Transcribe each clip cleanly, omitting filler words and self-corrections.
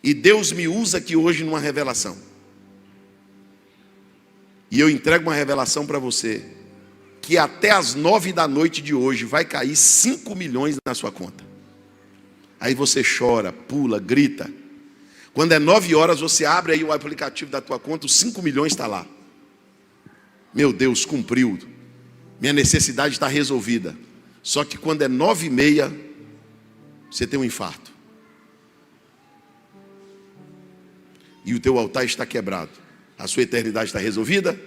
E Deus me usa aqui hoje numa revelação. E eu entrego uma revelação para você, que até as 9 da noite de hoje vai cair 5 milhões na sua conta. Aí você chora, pula, grita. Quando é 9 horas, você abre aí o aplicativo da tua conta, os 5 milhões está lá. Meu Deus, cumpriu. Minha necessidade está resolvida. Só que quando é 9h30, você tem um infarto. E o teu altar está quebrado. A sua eternidade está resolvida?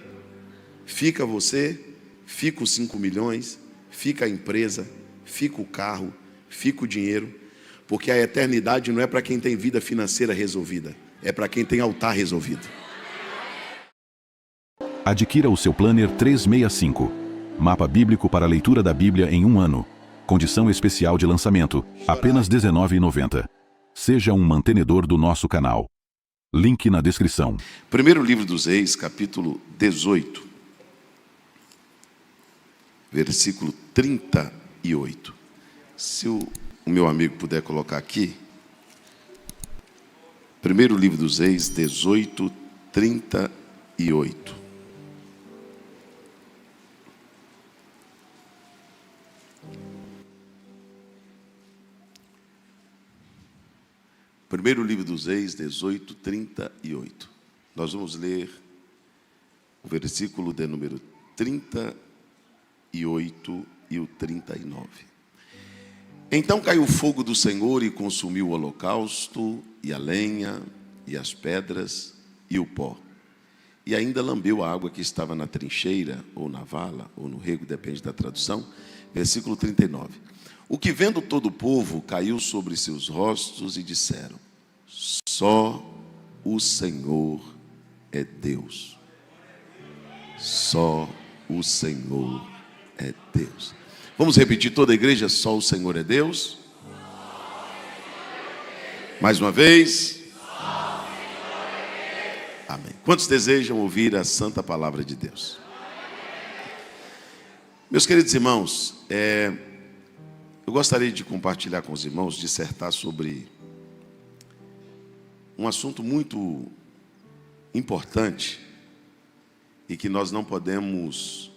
Fica você, fica os 5 milhões, fica a empresa, fica o carro, fica o dinheiro. Porque a eternidade não é para quem tem vida financeira resolvida, é para quem tem altar resolvido. Adquira o seu Planner 365. Mapa bíblico para a leitura da Bíblia em um ano. Condição especial de lançamento, apenas R$ 19,90. Seja um mantenedor do nosso canal. Link na descrição. Primeiro livro dos Reis, capítulo 18, versículo 38. Se o meu amigo puder colocar aqui. Primeiro livro dos Reis, 18, 38. Primeiro livro dos Reis, 18, 38. Nós vamos ler o versículo de número 38 e o 39. Então caiu o fogo do Senhor e consumiu o holocausto, e a lenha, e as pedras, e o pó. E ainda lambeu a água que estava na trincheira, ou na vala, ou no rego, depende da tradução. Versículo 39. O que vendo todo o povo, caiu sobre seus rostos e disseram: só o Senhor é Deus. Só o Senhor é Deus. Vamos repetir toda a igreja: só o Senhor é Deus. Mais uma vez. Amém. Quantos desejam ouvir a santa palavra de Deus? Meus queridos irmãos, eu gostaria de compartilhar com os irmãos, dissertar sobre um assunto muito importante e que nós não podemos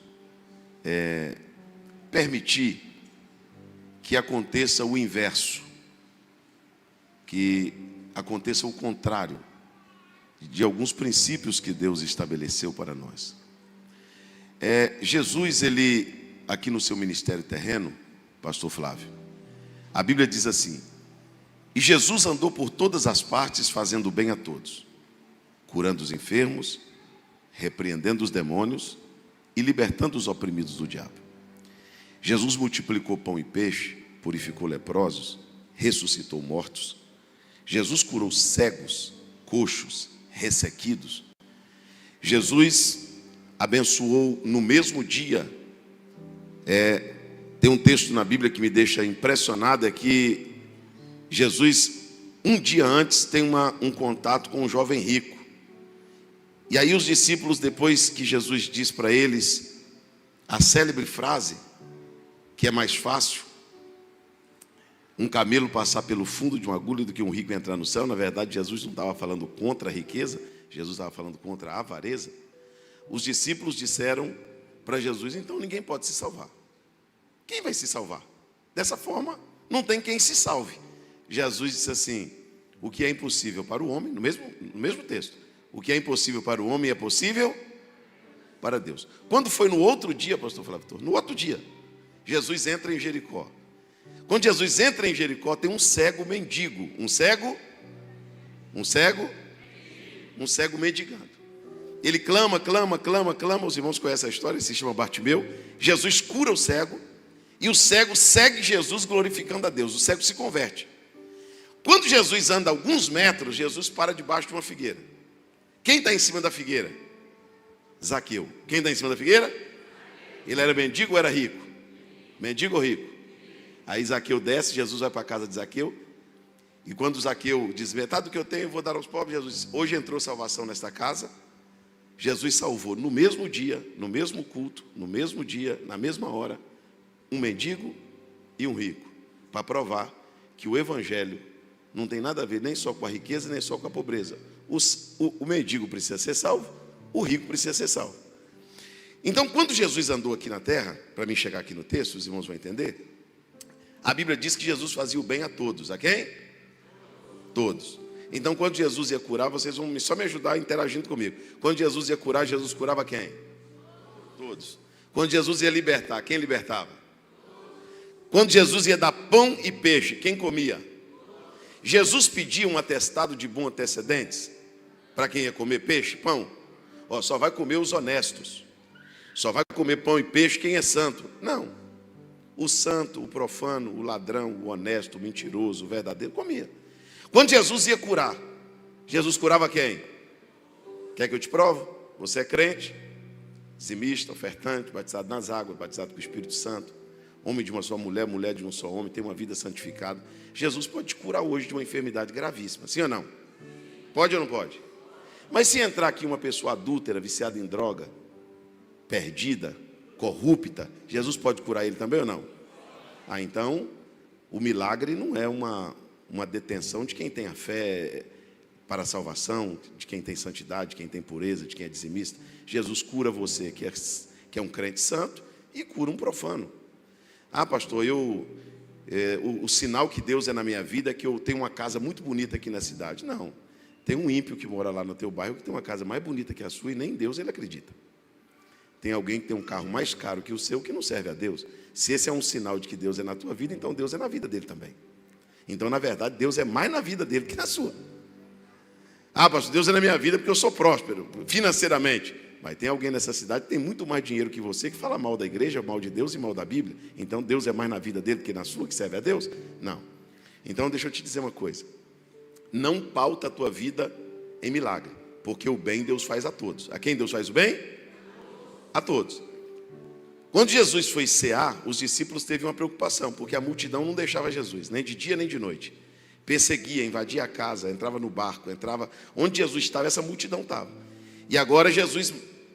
permitir que aconteça o inverso, que aconteça o contrário de alguns princípios que Deus estabeleceu para nós. Jesus, ele, aqui no seu ministério terreno, pastor Flávio, a Bíblia diz assim: e Jesus andou por todas as partes, fazendo bem a todos, curando os enfermos, repreendendo os demônios e libertando os oprimidos do diabo. Jesus multiplicou pão e peixe, purificou leprosos, ressuscitou mortos. Jesus curou cegos, coxos, ressequidos. Jesus abençoou no mesmo dia. Tem um texto na Bíblia que me deixa impressionado, é que Jesus, um dia antes, tem um contato com um jovem rico. E aí os discípulos, depois que Jesus diz para eles a célebre frase, que é mais fácil um camelo passar pelo fundo de uma agulha do que um rico entrar no céu. Na verdade, Jesus não estava falando contra a riqueza, Jesus estava falando contra a avareza. Os discípulos disseram para Jesus: então ninguém pode se salvar. Quem vai se salvar? Dessa forma, não tem quem se salve. Jesus disse assim: o que é impossível para o homem, no mesmo texto, o que é impossível para o homem é possível para Deus. Quando foi no outro dia, pastor Flávio, no outro dia, Jesus entra em Jericó. Quando Jesus entra em Jericó, tem um cego mendigo. Um cego mendigando. Ele clama. Os irmãos conhecem a história, ele se chama Bartimeu. Jesus cura o cego. E o cego segue Jesus glorificando a Deus. O cego se converte. Quando Jesus anda alguns metros, Jesus para debaixo de uma figueira. Quem está em cima da figueira? Zaqueu. Quem está em cima da figueira? Ele era mendigo ou era rico? Mendigo ou rico? Aí Zaqueu desce, Jesus vai para a casa de Zaqueu. E quando Zaqueu diz: metade do que eu tenho eu vou dar aos pobres, Jesus diz: hoje entrou salvação nesta casa. Jesus salvou no mesmo dia, no mesmo culto, no mesmo dia, na mesma hora, um mendigo e um rico, para provar que o evangelho Não tem nada a ver nem só com a riqueza, nem só com a pobreza. O mendigo precisa ser salvo, o rico precisa ser salvo. Então, quando Jesus andou aqui na terra, para mim chegar aqui no texto, os irmãos vão entender, a Bíblia diz que Jesus fazia o bem a todos. A quem? Todos. Então, quando Jesus ia curar, vocês vão só me ajudar interagindo comigo. Quando Jesus ia curar, Jesus curava quem? Todos. Quando Jesus ia libertar, quem libertava? Quando Jesus ia dar pão e peixe, quem comia? Jesus pedia um atestado de bons antecedentes para quem ia comer peixe, pão. Ó, só vai comer os honestos. Só vai comer pão e peixe quem é santo. Não. O santo, o profano, o ladrão, o honesto, o mentiroso, o verdadeiro, comia. Quando Jesus ia curar, Jesus curava quem? Quer que eu te provo? Você é crente, dizimista, ofertante, batizado nas águas, batizado com o Espírito Santo, homem de uma só mulher, mulher de um só homem, tem uma vida santificada. Jesus pode te curar hoje de uma enfermidade gravíssima, sim ou não? Pode ou não pode? Mas se entrar aqui uma pessoa adúltera, viciada em droga, perdida, corrupta, Jesus pode curar ele também ou não? Ah, então, o milagre não é uma detenção de quem tem a fé para a salvação, de quem tem santidade, de quem tem pureza, de quem é dizimista. Jesus cura você, que é um crente santo, e cura um profano. Ah, pastor, o sinal que Deus é na minha vida é que eu tenho uma casa muito bonita aqui na cidade. Não, tem um ímpio que mora lá no teu bairro que tem uma casa mais bonita que a sua e nem em Deus ele acredita. Tem alguém que tem um carro mais caro que o seu que não serve a Deus. Se esse é um sinal de que Deus é na tua vida, então Deus é na vida dele também. Então, na verdade, Deus é mais na vida dele que na sua. Ah, pastor, Deus é na minha vida porque eu sou próspero, financeiramente. Mas tem alguém nessa cidade que tem muito mais dinheiro que você, que fala mal da igreja, mal de Deus e mal da Bíblia. Então, Deus é mais na vida dele que na sua, que serve a Deus? Não. Então, deixa eu te dizer uma coisa. Não pauta a tua vida em milagre, porque o bem Deus faz a todos. A quem Deus faz o bem? A todos. Quando Jesus foi cear, os discípulos teve uma preocupação, porque a multidão não deixava Jesus, nem de dia nem de noite. Perseguia, invadia a casa, entrava no barco, entrava onde Jesus estava, essa multidão estava. E agora Jesus,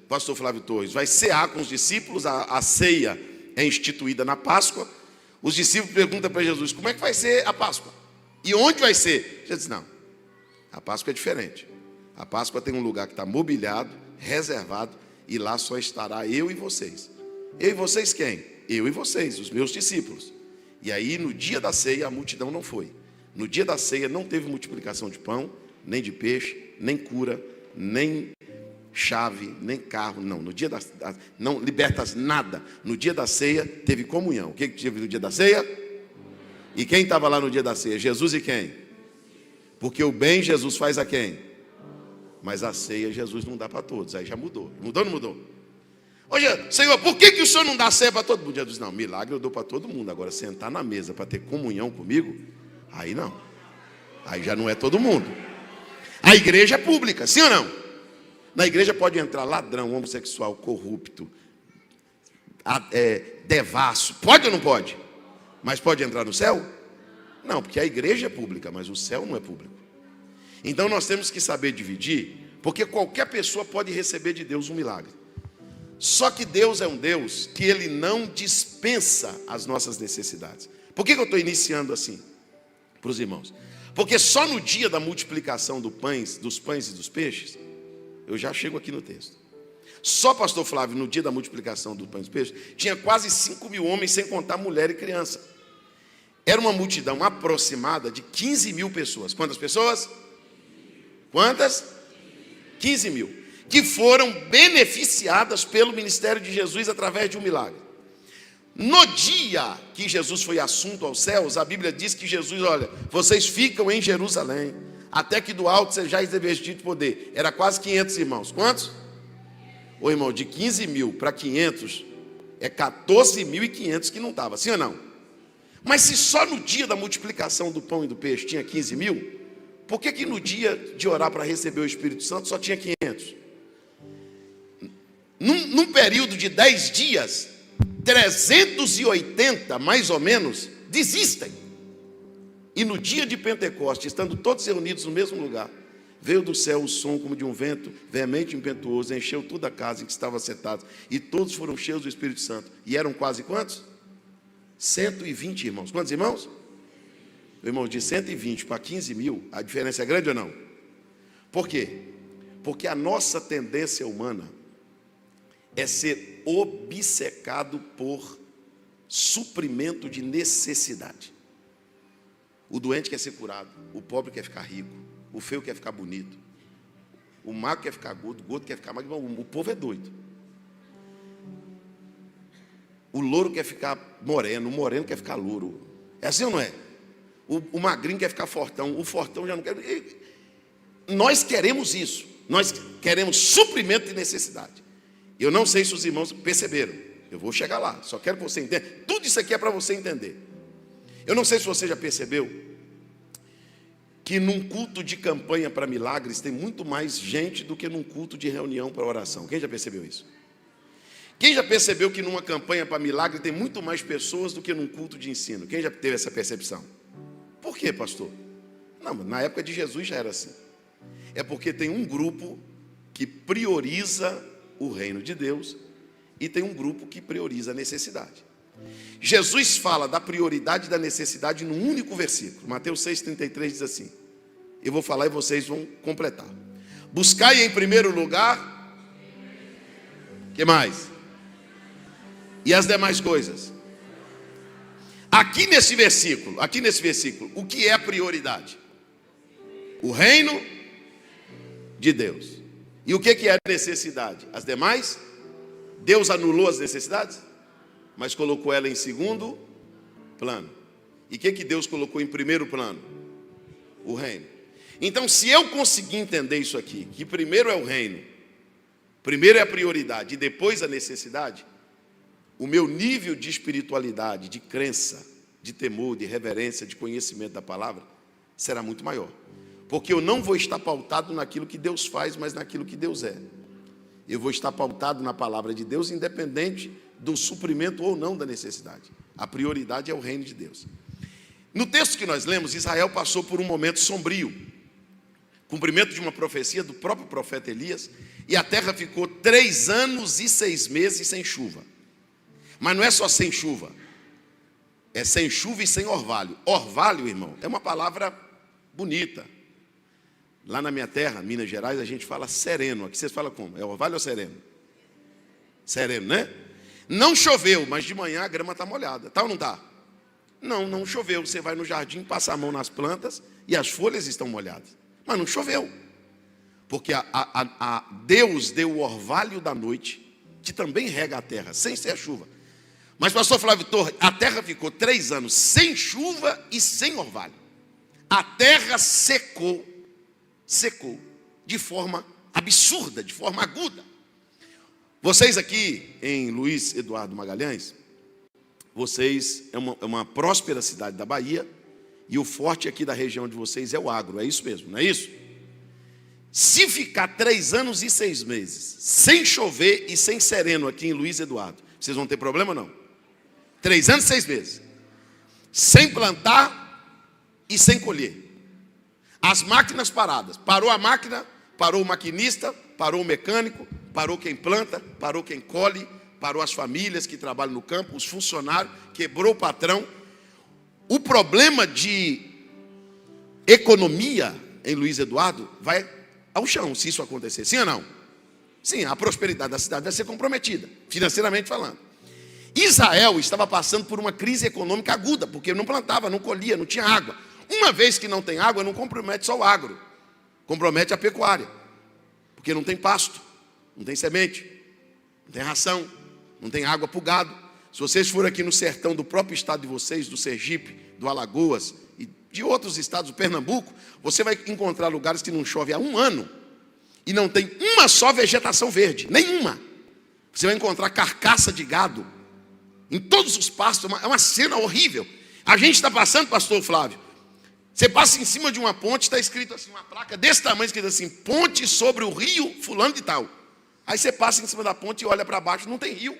pastor Flávio Torres, vai cear com os discípulos, a ceia é instituída na Páscoa. Os discípulos perguntam para Jesus, como é que vai ser a Páscoa? E onde vai ser? Jesus diz, não, a Páscoa é diferente. A Páscoa tem um lugar que está mobiliado, reservado, e lá só estará eu e vocês. Eu e vocês quem? Eu e vocês, os meus discípulos. E aí no dia da ceia a multidão não foi. No dia da ceia não teve multiplicação de pão, nem de peixe, nem cura, nem chave, nem carro, não. No dia não libertas nada. No dia da ceia teve comunhão. O que teve no dia da ceia? E quem estava lá no dia da ceia? Jesus e quem? Porque o bem Jesus faz a quem? Mas a ceia Jesus não dá para todos. Aí já mudou. Mudou ou não mudou? Hoje, Senhor, por que o Senhor não dá ceia para todo mundo? Jesus diz, não, milagre eu dou para todo mundo. Agora, sentar na mesa para ter comunhão comigo, aí não. Aí já não é todo mundo. A igreja é pública, sim ou não? Na igreja pode entrar ladrão, homossexual, corrupto, devasso. Pode ou não pode? Mas pode entrar no céu? Não, porque a igreja é pública, mas o céu não é público. Então nós temos que saber dividir, porque qualquer pessoa pode receber de Deus um milagre. Só que Deus é um Deus que Ele não dispensa as nossas necessidades. Por que eu estou iniciando assim para os irmãos? Porque só no dia da multiplicação dos pães e dos peixes, eu já chego aqui no texto. Só pastor Flávio, no dia da multiplicação dos pães e dos peixes, tinha quase 5.000 homens, sem contar mulher e criança. Era uma multidão aproximada de 15.000 pessoas. Quantas pessoas? Quantas? 15.000. Que foram beneficiadas pelo ministério de Jesus através de um milagre. No dia que Jesus foi assunto aos céus, a Bíblia diz que Jesus, olha, vocês ficam em Jerusalém, até que do alto sejais revestidos de poder. Era quase 500 irmãos. Quantos? Ô irmão, de 15.000 para 500, é 14.500 que não estava, sim ou não? Mas se só no dia da multiplicação do pão e do peixe tinha 15.000, por que no dia de orar para receber o Espírito Santo só tinha 500? Num período de 10 dias, 380, mais ou menos, desistem. E no dia de Pentecostes, estando todos reunidos no mesmo lugar, veio do céu o som como de um vento veemente e impetuoso, encheu toda a casa em que estavam sentados, e todos foram cheios do Espírito Santo. E eram quase quantos? 120 irmãos. Quantos irmãos? Meu irmão, de 120 para 15 mil, a diferença é grande ou não? Por quê? Porque a nossa tendência humana é ser obcecado por suprimento de necessidade. O doente quer ser curado, o pobre quer ficar rico, o feio quer ficar bonito, o magro quer ficar gordo, o gordo quer ficar magro. O povo é doido. O louro quer ficar moreno, o moreno quer ficar louro. É assim ou não é? O magrinho quer ficar fortão, o fortão já não quer. Nós queremos isso. Nós queremos suprimento de necessidade. Eu não sei se os irmãos perceberam. Eu vou chegar lá. Só quero que você entenda. Tudo isso aqui é para você entender. Eu não sei se você já percebeu que num culto de campanha para milagres tem muito mais gente do que num culto de reunião para oração. Quem já percebeu isso? Quem já percebeu que numa campanha para milagre tem muito mais pessoas do que num culto de ensino? Quem já teve essa percepção? Por quê, pastor? Não, na época de Jesus já era assim. É porque tem um grupo que prioriza o reino de Deus e tem um grupo que prioriza a necessidade. Jesus fala da prioridade e da necessidade num único versículo. Mateus 6,33 diz assim. Eu vou falar e vocês vão completar. Buscai em primeiro lugar. O que mais? E as demais coisas. Aqui nesse versículo, o que é a prioridade? O reino de Deus. E o que é a necessidade? As demais? Deus anulou as necessidades, mas colocou ela em segundo plano. E o que Deus colocou em primeiro plano? O reino. Então, se eu conseguir entender isso aqui, que primeiro é o reino, primeiro é a prioridade e depois a necessidade, o meu nível de espiritualidade, de crença, de temor, de reverência, de conhecimento da palavra, será muito maior. Porque eu não vou estar pautado naquilo que Deus faz, mas naquilo que Deus é. Eu vou estar pautado na palavra de Deus, independente do suprimento ou não da necessidade. A prioridade é o reino de Deus. No texto que nós lemos, Israel passou por um momento sombrio. Cumprimento de uma profecia do próprio profeta Elias, e a terra ficou 3 anos e 6 meses sem chuva. Mas não é só sem chuva, é sem chuva e sem orvalho. Orvalho, irmão, é uma palavra bonita. Lá na minha terra, Minas Gerais, a gente fala sereno. Aqui vocês falam como? É orvalho ou sereno? Sereno, né? Não choveu, mas de manhã a grama está molhada. Tá ou não está? Não choveu. Você vai no jardim, passa a mão nas plantas e as folhas estão molhadas. Mas não choveu. Porque Deus deu o orvalho da noite, que também rega a terra, sem ser a chuva. Mas, pastor Flávio Torres, a terra ficou 3 anos sem chuva e sem orvalho. A terra secou de forma absurda, de forma aguda. Vocês aqui em Luiz Eduardo Magalhães, vocês é uma próspera cidade da Bahia, e o forte aqui da região de vocês é o agro, é isso mesmo, não é isso? Se ficar 3 anos e 6 meses, sem chover e sem sereno aqui em Luiz Eduardo, vocês vão ter problema ou não? 3 anos e 6 meses, sem plantar e sem colher. As máquinas paradas. Parou a máquina, parou o maquinista, parou o mecânico, parou quem planta, parou quem colhe, parou as famílias que trabalham no campo, os funcionários, quebrou o patrão. O problema de economia em Luiz Eduardo vai ao chão, se isso acontecer. Sim ou não? Sim, a prosperidade da cidade vai ser comprometida, financeiramente falando. Israel estava passando por uma crise econômica aguda, porque não plantava, não colhia, não tinha água. Uma vez que não tem água, não compromete só o agro, compromete a pecuária, porque não tem pasto, não tem semente, não tem ração, não tem água para o gado. Se vocês forem aqui no sertão do próprio estado de vocês, do Sergipe, do Alagoas e de outros estados, do Pernambuco, você vai encontrar lugares que não chove há 1 ano e não tem uma só vegetação verde, nenhuma. Você vai encontrar carcaça de gado em todos os pastos, é uma cena horrível. A gente está passando, pastor Flávio, você passa em cima de uma ponte, está escrito assim, uma placa desse tamanho, escrito assim, ponte sobre o rio fulano de tal. Aí você passa em cima da ponte e olha para baixo, não tem rio.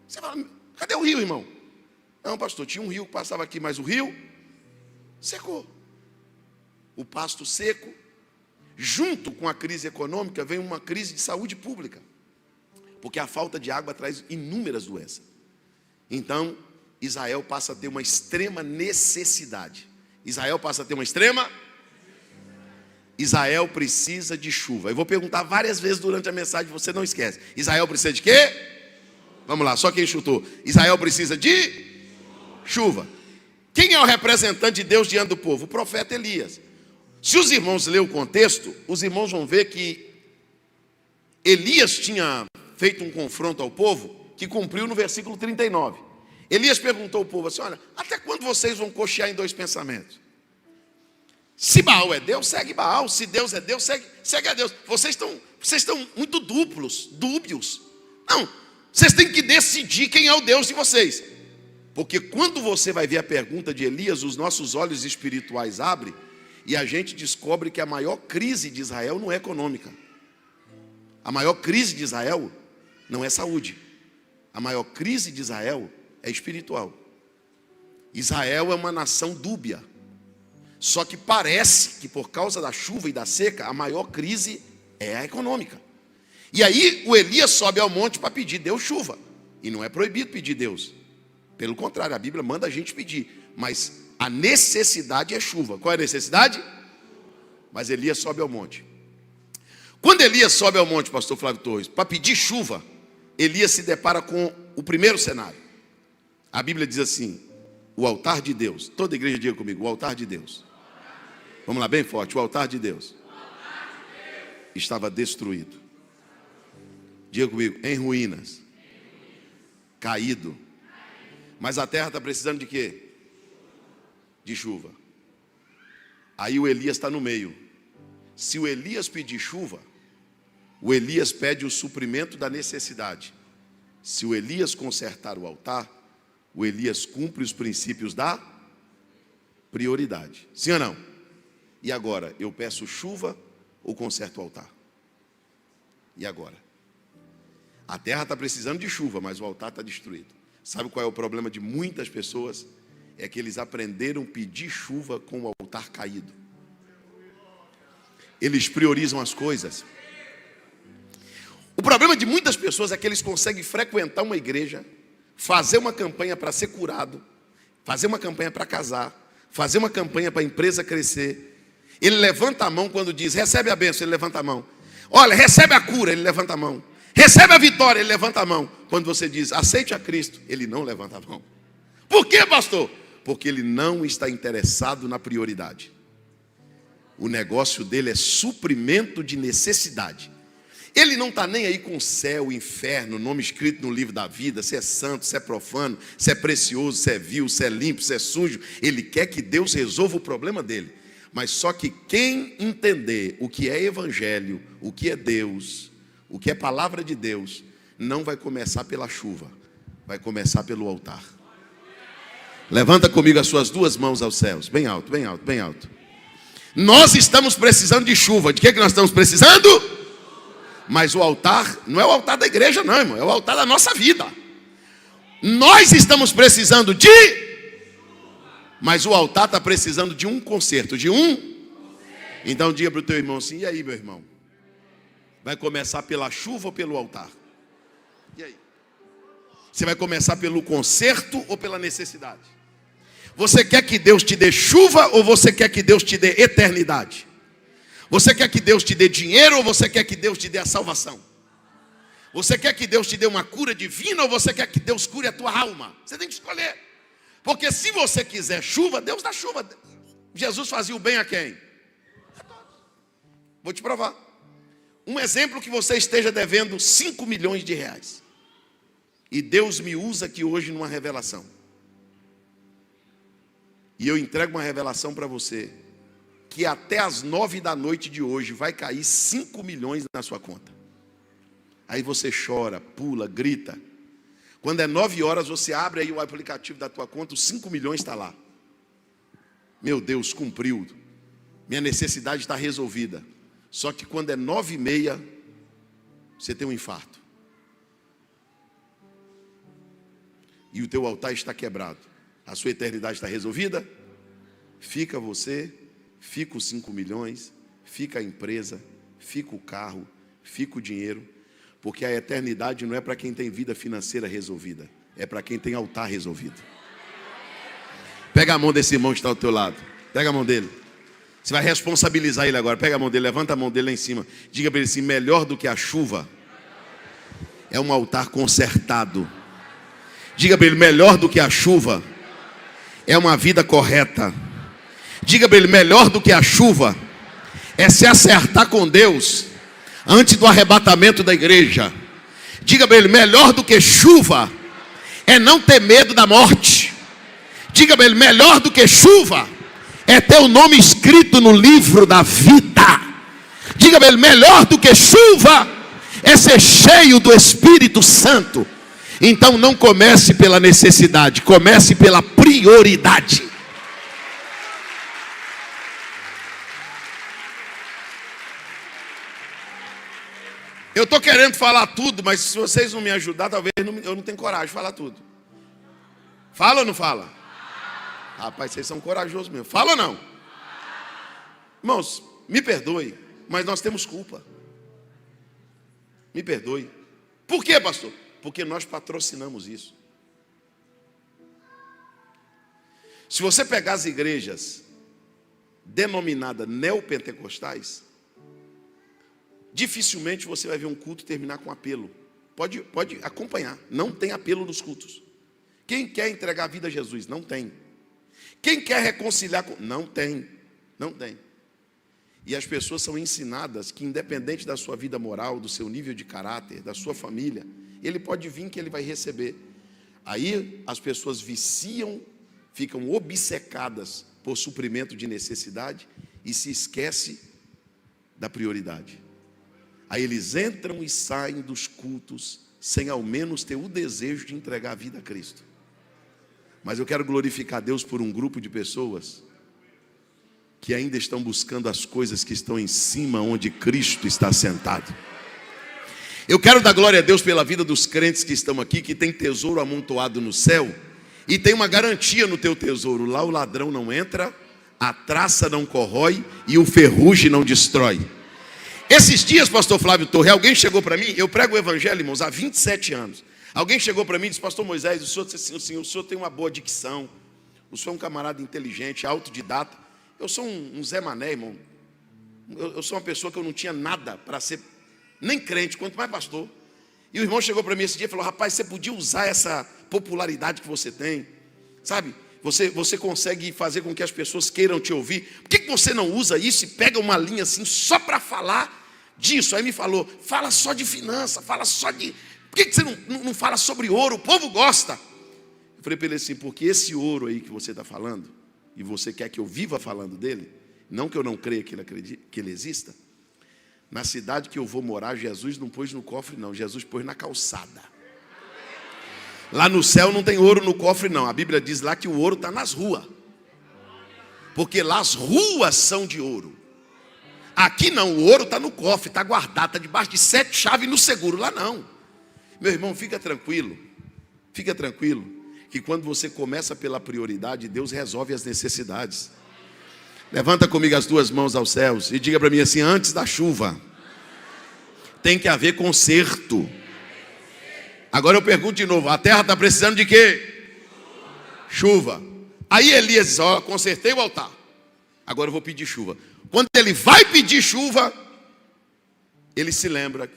Você fala, cadê o rio, irmão? Não, pastor, tinha um rio que passava aqui, mas o rio secou. O pasto seco, junto com a crise econômica, vem uma crise de saúde pública. Porque a falta de água traz inúmeras doenças. Então, Israel passa a ter uma extrema necessidade. Israel passa a ter uma extrema. Israel precisa de chuva. Eu vou perguntar várias vezes durante a mensagem, você não esquece. Israel precisa de quê? Vamos lá, só quem chutou. Israel precisa de chuva. Quem é o representante de Deus diante do povo? O profeta Elias. Se os irmãos lerem o contexto, os irmãos vão ver que Elias tinha feito um confronto ao povo que cumpriu no versículo 39. Elias perguntou ao povo assim: olha, até quando vocês vão cochear em dois pensamentos? Se Baal é Deus, segue Baal. Se Deus é Deus, segue a Deus. Vocês estão muito dúbios. Não, vocês têm que decidir quem é o Deus de vocês. Porque quando você vai ver a pergunta de Elias, os nossos olhos espirituais abrem e a gente descobre que a maior crise de Israel não é econômica. A maior crise de Israel não é saúde. A maior crise de Israel é espiritual. Israel é uma nação dúbia. Só que parece que por causa da chuva e da seca, a maior crise é a econômica. E aí o Elias sobe ao monte para pedir Deus chuva. E não é proibido pedir Deus. Pelo contrário, a Bíblia manda a gente pedir. Mas a necessidade é chuva. Qual é a necessidade? Mas Elias sobe ao monte. Quando Elias sobe ao monte, pastor Flávio Torres, para pedir chuva, Elias se depara com o primeiro cenário. A Bíblia diz assim: o altar de Deus. Toda igreja diga comigo: o altar de Deus. Vamos lá, bem forte. O altar de Deus estava destruído. Diga comigo: em ruínas, caído. Mas a terra está precisando de quê? De chuva. Aí o Elias está no meio. Se o Elias pedir chuva, o Elias pede o suprimento da necessidade. Se o Elias consertar o altar, o Elias cumpre os princípios da prioridade. Sim ou não? E agora, eu peço chuva ou conserto o altar? E agora? A terra está precisando de chuva, mas o altar está destruído. Sabe qual é o problema de muitas pessoas? É que eles aprenderam a pedir chuva com o altar caído. Eles priorizam as coisas. O problema de muitas pessoas é que eles conseguem frequentar uma igreja, fazer uma campanha para ser curado, fazer uma campanha para casar, fazer uma campanha para a empresa crescer. Ele levanta a mão quando diz: recebe a bênção, ele levanta a mão. Olha, recebe a cura, ele levanta a mão. Recebe a vitória, ele levanta a mão. Quando você diz: aceite a Cristo, ele não levanta a mão. Por quê, pastor? Porque ele não está interessado na prioridade. O negócio dele é suprimento de necessidade. Ele não está nem aí com o céu, o inferno, o nome escrito no livro da vida, se é santo, se é profano, se é precioso, se é vil, se é limpo, se é sujo. Ele quer que Deus resolva o problema dele. Mas só que quem entender o que é evangelho, o que é Deus, o que é palavra de Deus, não vai começar pela chuva, vai começar pelo altar. Levanta comigo as suas duas mãos aos céus, bem alto, bem alto, bem alto. Nós estamos precisando de chuva. De que nós estamos precisando? Mas o altar não é o altar da igreja não, irmão. É o altar da nossa vida. Nós estamos precisando de... Mas o altar está precisando de um conserto. De um... Então diga para o teu irmão assim: e aí, meu irmão? Vai começar pela chuva ou pelo altar? E aí? Você vai começar pelo conserto ou pela necessidade? Você quer que Deus te dê chuva ou você quer que Deus te dê eternidade? Você quer que Deus te dê dinheiro ou você quer que Deus te dê a salvação? Você quer que Deus te dê uma cura divina ou você quer que Deus cure a tua alma? Você tem que escolher. Porque se você quiser chuva, Deus dá chuva. Jesus fazia o bem a quem? A todos. Vou te provar. Um exemplo: que você esteja devendo 5 milhões de reais. E Deus me usa aqui hoje numa revelação. E eu entrego uma revelação para você, que até as 9 da noite de hoje vai cair 5 milhões na sua conta. Aí você chora, pula, grita. Quando é 9 horas, você abre aí o aplicativo da tua conta, os 5 milhões está lá. Meu Deus, cumpriu. Minha necessidade está resolvida. Só que quando é 9h30, você tem um infarto. E o teu altar está quebrado. A sua eternidade está resolvida? Fica você, fica os 5 milhões, fica a empresa, fica o carro, fica o dinheiro. Porque a eternidade não é para quem tem vida financeira resolvida, é para quem tem altar resolvido. Pega a mão desse irmão que está ao teu lado. Pega a mão dele. Você vai responsabilizar ele agora. Pega a mão dele, levanta a mão dele lá em cima. Diga para ele assim: melhor do que a chuva é um altar consertado. Diga para ele: melhor do que a chuva é uma vida correta. Diga para ele: melhor do que a chuva é se acertar com Deus antes do arrebatamento da igreja. Diga para ele: melhor do que chuva é não ter medo da morte. Diga para ele: melhor do que chuva é ter o nome escrito no livro da vida. Diga para ele: melhor do que chuva é ser cheio do Espírito Santo. Então não comece pela necessidade, comece pela prioridade. Eu estou querendo falar tudo, mas se vocês não me ajudarem, talvez eu não tenha coragem de falar tudo. Fala ou não fala? Rapaz, vocês são corajosos mesmo. Fala ou não? Irmãos, me perdoe, mas nós temos culpa. Me perdoe. Por quê, pastor? Porque nós patrocinamos isso. Se você pegar as igrejas denominadas neopentecostais, dificilmente você vai ver um culto terminar com apelo. Pode acompanhar. Não tem apelo nos cultos. Quem quer entregar a vida a Jesus? Não tem. Quem quer reconciliar com... Não tem. Não tem. E as pessoas são ensinadas que, independente da sua vida moral, do seu nível de caráter, da sua família, ele pode vir que ele vai receber. Aí as pessoas viciam, ficam obcecadas por suprimento de necessidade e se esquece da prioridade. Aí eles entram e saem dos cultos sem ao menos ter o desejo de entregar a vida a Cristo. Mas eu quero glorificar Deus por um grupo de pessoas que ainda estão buscando as coisas que estão em cima, onde Cristo está sentado. Eu quero dar glória a Deus pela vida dos crentes que estão aqui, que tem tesouro amontoado no céu, e tem uma garantia no teu tesouro: lá o ladrão não entra, a traça não corrói e o ferrugem não destrói. Esses dias, pastor Flávio Torre, alguém chegou para mim, eu prego o evangelho, irmãos, há 27 anos. Alguém chegou para mim e disse: pastor Moisés, o senhor tem uma boa dicção, o senhor é um camarada inteligente, autodidata. Eu sou um Zé Mané, irmão. Eu sou uma pessoa que eu não tinha nada para ser nem crente, quanto mais pastor. E o irmão chegou para mim esse dia e falou: rapaz, você podia usar essa popularidade que você tem, sabe? Você consegue fazer com que as pessoas queiram te ouvir. Por que você não usa isso e pega uma linha assim só para falar disso? Aí me falou: fala só de finança, fala só de... Por que você não fala sobre ouro? O povo gosta. Eu falei para ele assim: porque esse ouro aí que você está falando, e você quer que eu viva falando dele, não que eu não creia que ele exista, na cidade que eu vou morar, Jesus não pôs no cofre não, Jesus pôs na calçada. Lá no céu não tem ouro no cofre não, a Bíblia diz lá que o ouro está nas ruas, porque lá as ruas são de ouro. Aqui não, o ouro está no cofre, está guardado, está debaixo de 7 chaves no seguro. Lá não. Meu irmão, fica tranquilo, que quando você começa pela prioridade, Deus resolve as necessidades. Levanta comigo as duas mãos aos céus e diga para mim assim: antes da chuva tem que haver conserto. Agora eu pergunto de novo: a terra está precisando de quê? Chuva. Aí Elias diz: ó, consertei o altar, agora eu vou pedir chuva. Quando ele vai pedir chuva, ele se lembra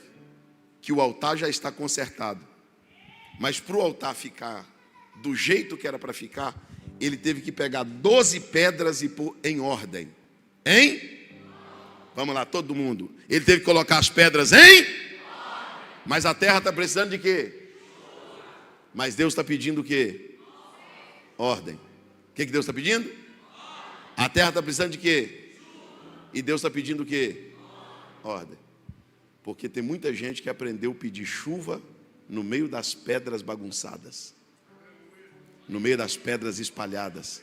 que o altar já está consertado, mas para o altar ficar do jeito que era para ficar, ele teve que pegar 12 pedras e pôr em ordem. Hein? Vamos lá, todo mundo. Ele teve que colocar as pedras em? Mas a terra está precisando de quê? Mas Deus está pedindo o quê? Ordem. O que Deus está pedindo? A terra está precisando de quê? E Deus está pedindo o quê? Ordem. Porque tem muita gente que aprendeu a pedir chuva no meio das pedras bagunçadas, no meio das pedras espalhadas.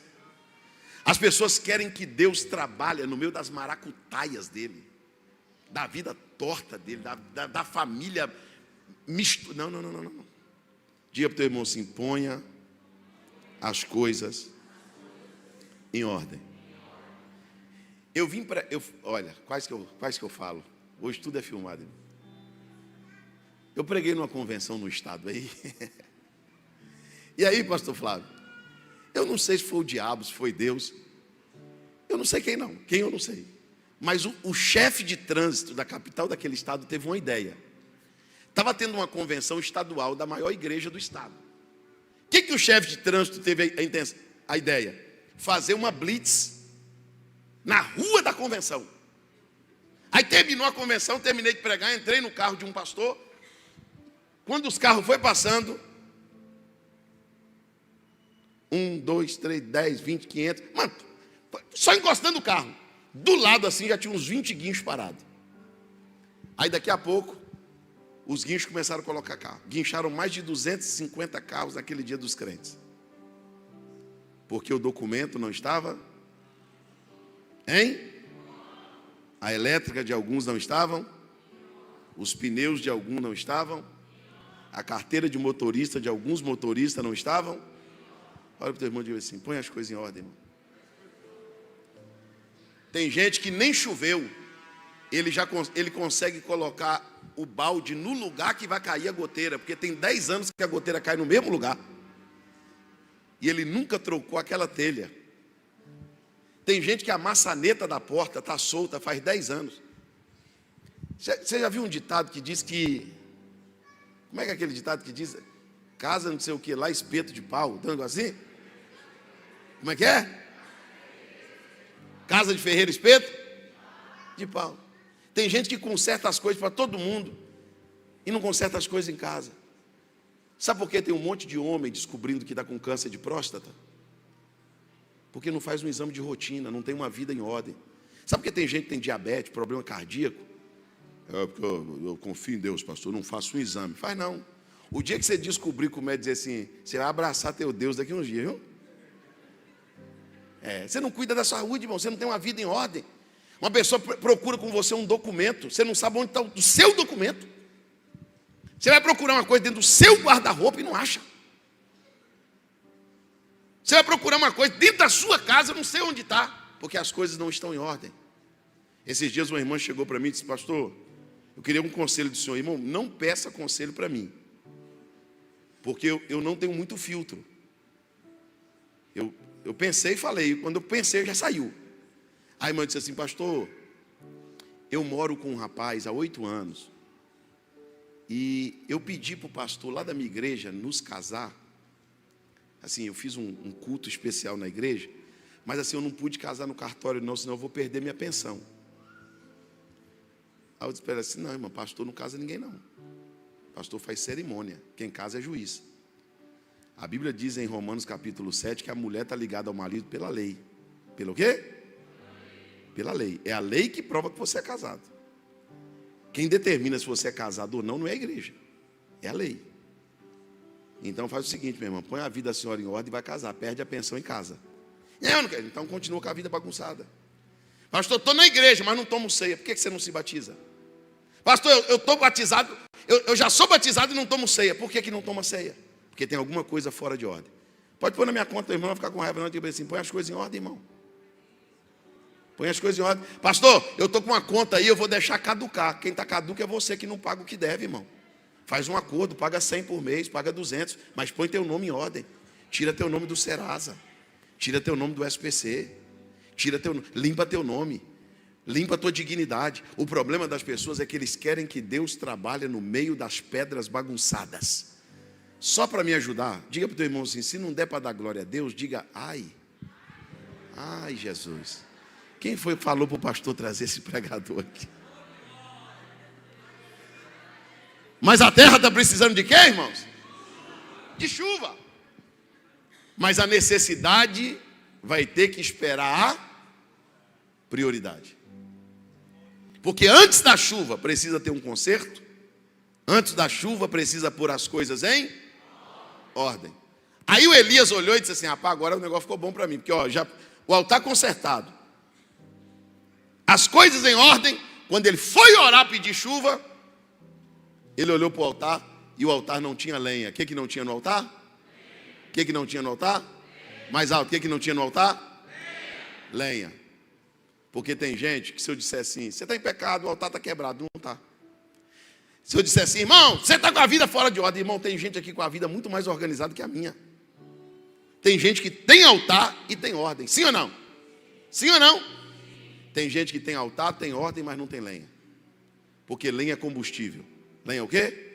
As pessoas querem que Deus trabalhe no meio das maracutaias dele, da vida torta dele, da família mistura. Não. Diga para o teu irmão assim: ponha as coisas em ordem. Eu vim para... Olha, quase que eu falo. Hoje tudo é filmado. Eu preguei numa convenção no estado aí. E aí, pastor Flávio, eu não sei se foi o diabo, se foi Deus. Eu não sei quem não, quem eu não sei. Mas o chefe de trânsito da capital daquele estado teve uma ideia. Estava tendo uma convenção estadual da maior igreja do estado. O que o chefe de trânsito teve a ideia? Fazer uma blitz na rua da convenção. Aí terminou a convenção, terminei de pregar, entrei no carro de um pastor. Quando os carros foram passando, 1, 2, 3, 10, 20, 500, mano, só encostando o carro. Do lado assim já tinha uns 20 guinchos parados. Aí daqui a pouco, os guinchos começaram a colocar carro. Guincharam mais de 250 carros naquele dia dos crentes. Porque o documento não estava, hein? A elétrica de alguns não estavam, os pneus de alguns não estavam, a carteira de motorista de alguns motoristas não estavam. Olha para o teu irmão e diz assim: põe as coisas em ordem, irmão. Tem gente que nem choveu, ele consegue colocar o balde no lugar que vai cair a goteira, porque tem 10 anos que a goteira cai no mesmo lugar. E ele nunca trocou aquela telha. Tem gente que a maçaneta da porta está solta faz 10 anos. Você já viu um ditado que diz que... Como é que é aquele ditado que diz? Casa não sei o que lá, espeto de pau. Tem um negócio assim? Como é que é? Casa de ferreiro, espeto de pau. Tem gente que conserta as coisas para todo mundo e não conserta as coisas em casa. Sabe por que tem um monte de homem descobrindo que está com câncer de próstata? Porque não faz um exame de rotina, não tem uma vida em ordem. Sabe por que tem gente que tem diabetes, problema cardíaco? Porque eu confio em Deus, pastor, não faço um exame. Faz não. O dia que você descobrir, como é dizer assim, você vai abraçar teu Deus daqui uns dias, viu? Você não cuida da saúde, irmão, você não tem uma vida em ordem. Uma pessoa procura com você um documento, você não sabe onde está o seu documento. Você vai procurar uma coisa dentro do seu guarda-roupa e não acha. Você vai procurar uma coisa dentro da sua casa, não sei onde está, porque as coisas não estão em ordem. Esses dias uma irmã chegou para mim e disse: pastor, eu queria um conselho do senhor. Irmão, não peça conselho para mim, porque eu não tenho muito filtro. Eu pensei e falei, quando eu pensei já saiu. A irmã disse assim: pastor, eu moro com um rapaz há 8 anos, e eu pedi para o pastor lá da minha igreja nos casar. Assim, eu fiz um culto especial na igreja, mas assim, eu não pude casar no cartório não, senão eu vou perder minha pensão. Aí eu disse para ela assim: não, irmã, pastor não casa ninguém não. Pastor faz cerimônia, quem casa é juiz. A Bíblia diz em Romanos capítulo 7 que a mulher está ligada ao marido pela lei. Pelo quê? Pela lei. É a lei que prova que você é casado. Quem determina se você é casado ou não, não é a igreja, é a lei. Então faz o seguinte, meu irmão, põe a vida da senhora em ordem e vai casar, perde a pensão em casa. Eu não quero, então continua com a vida bagunçada. Pastor, estou na igreja, mas não tomo ceia, por que você não se batiza? Pastor, eu estou batizado, eu já sou batizado e não tomo ceia, por que não toma ceia? Porque tem alguma coisa fora de ordem. Pode pôr na minha conta, irmão, não vai ficar com raiva não, tipo assim, põe as coisas em ordem, irmão. Põe as coisas em ordem. Pastor, eu estou com uma conta aí, eu vou deixar caducar. Quem está caduco é você que não paga o que deve, irmão. Faz um acordo, paga 100 por mês, paga 200, mas põe teu nome em ordem. Tira teu nome do Serasa, tira teu nome do SPC, limpa teu nome, limpa tua dignidade. O problema das pessoas é que eles querem que Deus trabalhe no meio das pedras bagunçadas. Só para me ajudar, diga para o teu irmão assim: se não der para dar glória a Deus, diga ai. Ai, Jesus. Quem foi que falou para o pastor trazer esse pregador aqui? Mas a terra está precisando de quê, irmãos? De chuva. Mas a necessidade vai ter que esperar a prioridade. Porque antes da chuva precisa ter um conserto. Antes da chuva precisa pôr as coisas em ordem. Aí o Elias olhou e disse assim: rapaz, agora o negócio ficou bom para mim. Porque já o altar consertado, as coisas em ordem. Quando ele foi orar pedir chuva, ele olhou para o altar e o altar não tinha lenha. O que não tinha no altar? O que não tinha no altar? Mais alto, o que não tinha no altar? Lenha. Porque tem gente que, se eu disser assim: você está em pecado, o altar está quebrado. Não está. Se eu disser assim: irmão, você está com a vida fora de ordem. Irmão, tem gente aqui com a vida muito mais organizada que a minha. Tem gente que tem altar e tem ordem. Sim ou não? Sim ou não? Tem gente que tem altar, tem ordem, mas não tem lenha. Porque lenha é combustível. Lenha é o quê?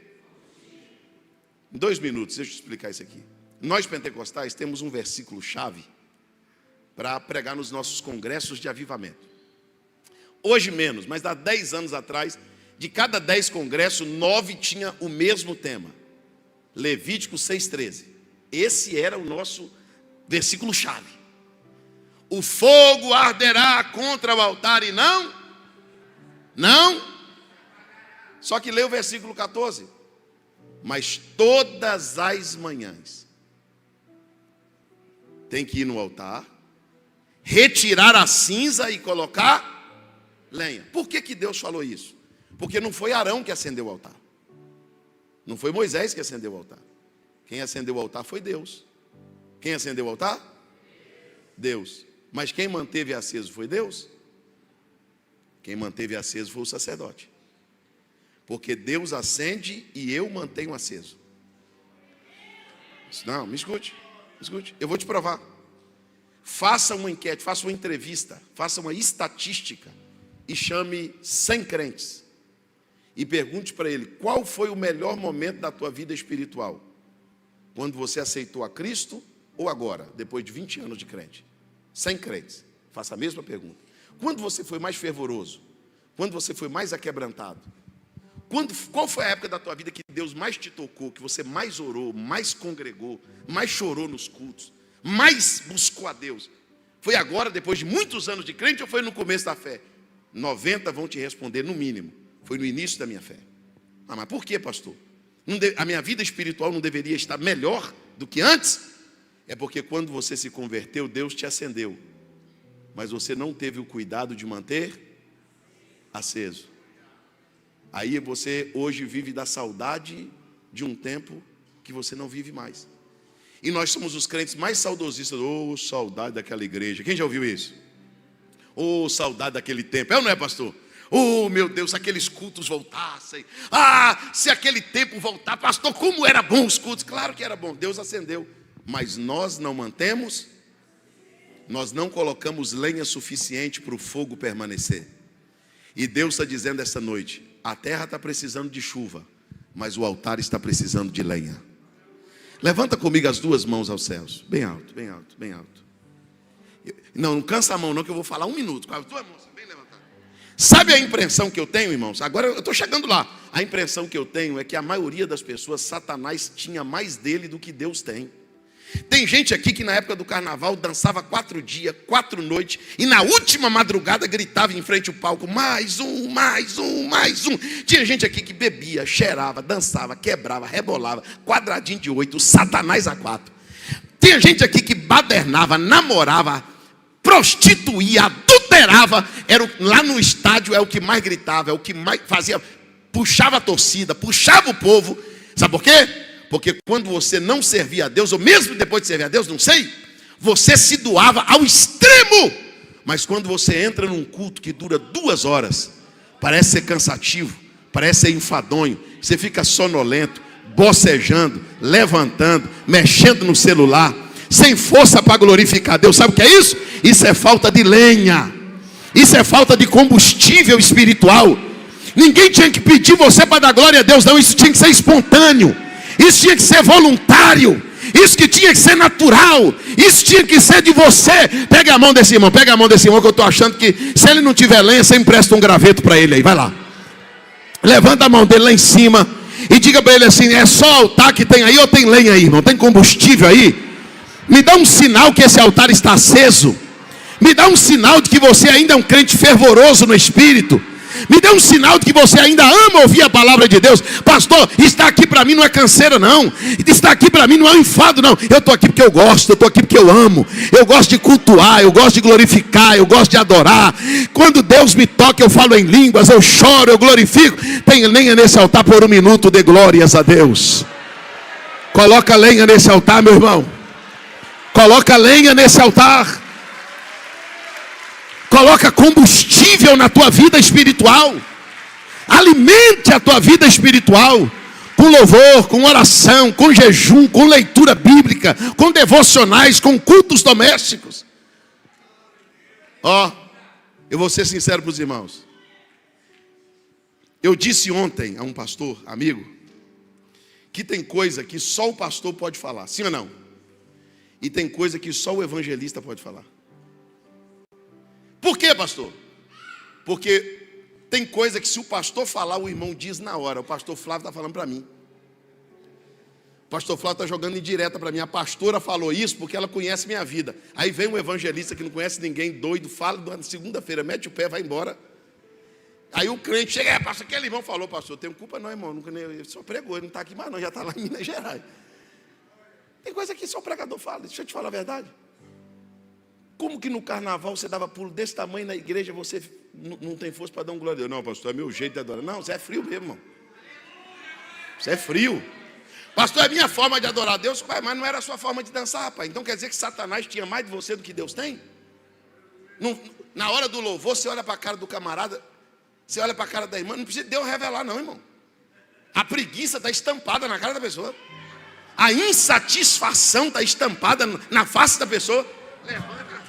Em 2 minutos, deixa eu explicar isso aqui. Nós pentecostais temos um versículo chave para pregar nos nossos congressos de avivamento. Hoje menos, mas há 10 anos atrás, de cada 10 congressos, 9 tinha o mesmo tema. Levítico 6,13. Esse era o nosso versículo chave. O fogo arderá contra o altar e não. Só que lê o versículo 14. Mas todas as manhãs tem que ir no altar, retirar a cinza e colocar lenha. Por que Deus falou isso? Porque não foi Arão que acendeu o altar. Não foi Moisés que acendeu o altar. Quem acendeu o altar foi Deus. Quem acendeu o altar? Deus. Mas quem manteve aceso foi Deus? Quem manteve aceso foi o sacerdote. Porque Deus acende e eu mantenho aceso. Não, me escute. Eu vou te provar. Faça uma enquete, faça uma entrevista, faça uma estatística e chame 100 crentes. E pergunte para ele, qual foi o melhor momento da tua vida espiritual? Quando você aceitou a Cristo ou agora, depois de 20 anos de crente? 100 crentes, faça a mesma pergunta. Quando você foi mais fervoroso? Quando você foi mais aquebrantado? Qual foi a época da tua vida que Deus mais te tocou, que você mais orou, mais congregou, mais chorou nos cultos, mais buscou a Deus? Foi agora, depois de muitos anos de crente, ou foi no começo da fé? 90 vão te responder, no mínimo. Foi no início da minha fé. Ah, mas por que, pastor? A minha vida espiritual não deveria estar melhor do que antes? É porque quando você se converteu, Deus te acendeu. Mas você não teve o cuidado de manter aceso. Aí você hoje vive da saudade de um tempo que você não vive mais. E nós somos os crentes mais saudosistas. Oh, saudade daquela igreja. Quem já ouviu isso? Oh, saudade daquele tempo. É ou não é, pastor? Oh, meu Deus, se aqueles cultos voltassem. Ah, se aquele tempo voltar. Pastor, como era bom os cultos. Claro que era bom, Deus acendeu. Mas nós não mantemos. Nós não colocamos lenha suficiente para o fogo permanecer. E Deus está dizendo esta noite, a terra está precisando de chuva, mas o altar está precisando de lenha. Levanta comigo as 2 mãos aos céus. Bem alto, bem alto, bem alto. Não cansa a mão não, que eu vou falar 1 minuto. Com as 2 mãos bem levantadas. Sabe a impressão que eu tenho, irmãos? Agora eu estou chegando lá. A impressão que eu tenho é que a maioria das pessoas, Satanás tinha mais dele do que Deus tem. Tem gente aqui que na época do carnaval dançava 4 dias, 4 noites, e na última madrugada gritava em frente ao palco, mais um, mais um, mais um. Tinha gente aqui que bebia, cheirava, dançava, quebrava, rebolava, quadradinho de 8, Satanás a 4. Tinha gente aqui que badernava, namorava, prostituía, adulterava, lá no estádio é o que mais gritava, é o que mais fazia, puxava a torcida, puxava o povo. Sabe por quê? Porque quando você não servia a Deus, ou mesmo depois de servir a Deus, não sei, você se doava ao extremo. Mas quando você entra num culto que dura 2 horas, parece ser cansativo, parece ser enfadonho, você fica sonolento, bocejando, levantando, mexendo no celular, sem força para glorificar Deus. Sabe o que é isso? Isso é falta de lenha. Isso é falta de combustível espiritual. Ninguém tinha que pedir você para dar glória a Deus, não. Isso tinha que ser espontâneo. Isso tinha que ser voluntário. Isso que tinha que ser natural. Isso tinha que ser de você. Pega a mão desse irmão, que eu estou achando que se ele não tiver lenha, você empresta um graveto para ele aí, vai lá. Levanta a mão dele lá em cima e diga para ele assim, é só altar que tem aí ou tem lenha aí, irmão? Tem combustível aí? Me dá um sinal que esse altar está aceso. Me dá um sinal de que você ainda é um crente fervoroso no espírito. Me dê um sinal de que você ainda ama ouvir a palavra de Deus. Pastor, estar aqui para mim não é canseira não. Estar aqui para mim não é um enfado não. Eu estou aqui porque eu gosto, eu estou aqui porque eu amo. Eu gosto de cultuar, eu gosto de glorificar, eu gosto de adorar. Quando Deus me toca, eu falo em línguas, eu choro, eu glorifico. Tem lenha nesse altar por 1 minuto, dê glórias a Deus. Coloca lenha nesse altar, meu irmão. Coloca lenha nesse altar. Coloca combustível na tua vida espiritual. Alimente a tua vida espiritual com louvor, com oração, com jejum, com leitura bíblica, com devocionais, com cultos domésticos. Ó, eu vou ser sincero para os irmãos. Eu disse ontem a um pastor, amigo, que tem coisa que só o pastor pode falar, sim ou não? E tem coisa que só o evangelista pode falar. Por quê, pastor? Porque tem coisa que se o pastor falar, o irmão diz na hora. O pastor Flávio está falando para mim. O pastor Flávio está jogando indireta para mim. A pastora falou isso porque ela conhece minha vida. Aí vem um evangelista que não conhece ninguém, doido, fala na segunda-feira, mete o pé, vai embora. Aí o crente chega, pastor, aquele irmão falou, pastor, tenho culpa não, irmão, nunca nem, ele só pregou, ele não está aqui mais não, já está lá em Minas Gerais. Tem coisa que só o pregador fala, deixa eu te falar a verdade. Como que no carnaval você dava pulo desse tamanho na igreja, você não tem força para dar um glória a Deus? Não, pastor, é meu jeito de adorar. Não, você é frio mesmo, irmão. Você é frio. Pastor, é minha forma de adorar a Deus, mas não era a sua forma de dançar, rapaz. Então quer dizer que Satanás tinha mais de você do que Deus tem? Na hora do louvor, você olha para a cara do camarada, você olha para a cara da irmã, não precisa Deus revelar não, irmão. A preguiça está estampada na cara da pessoa. A insatisfação está estampada na face da pessoa. Levanta.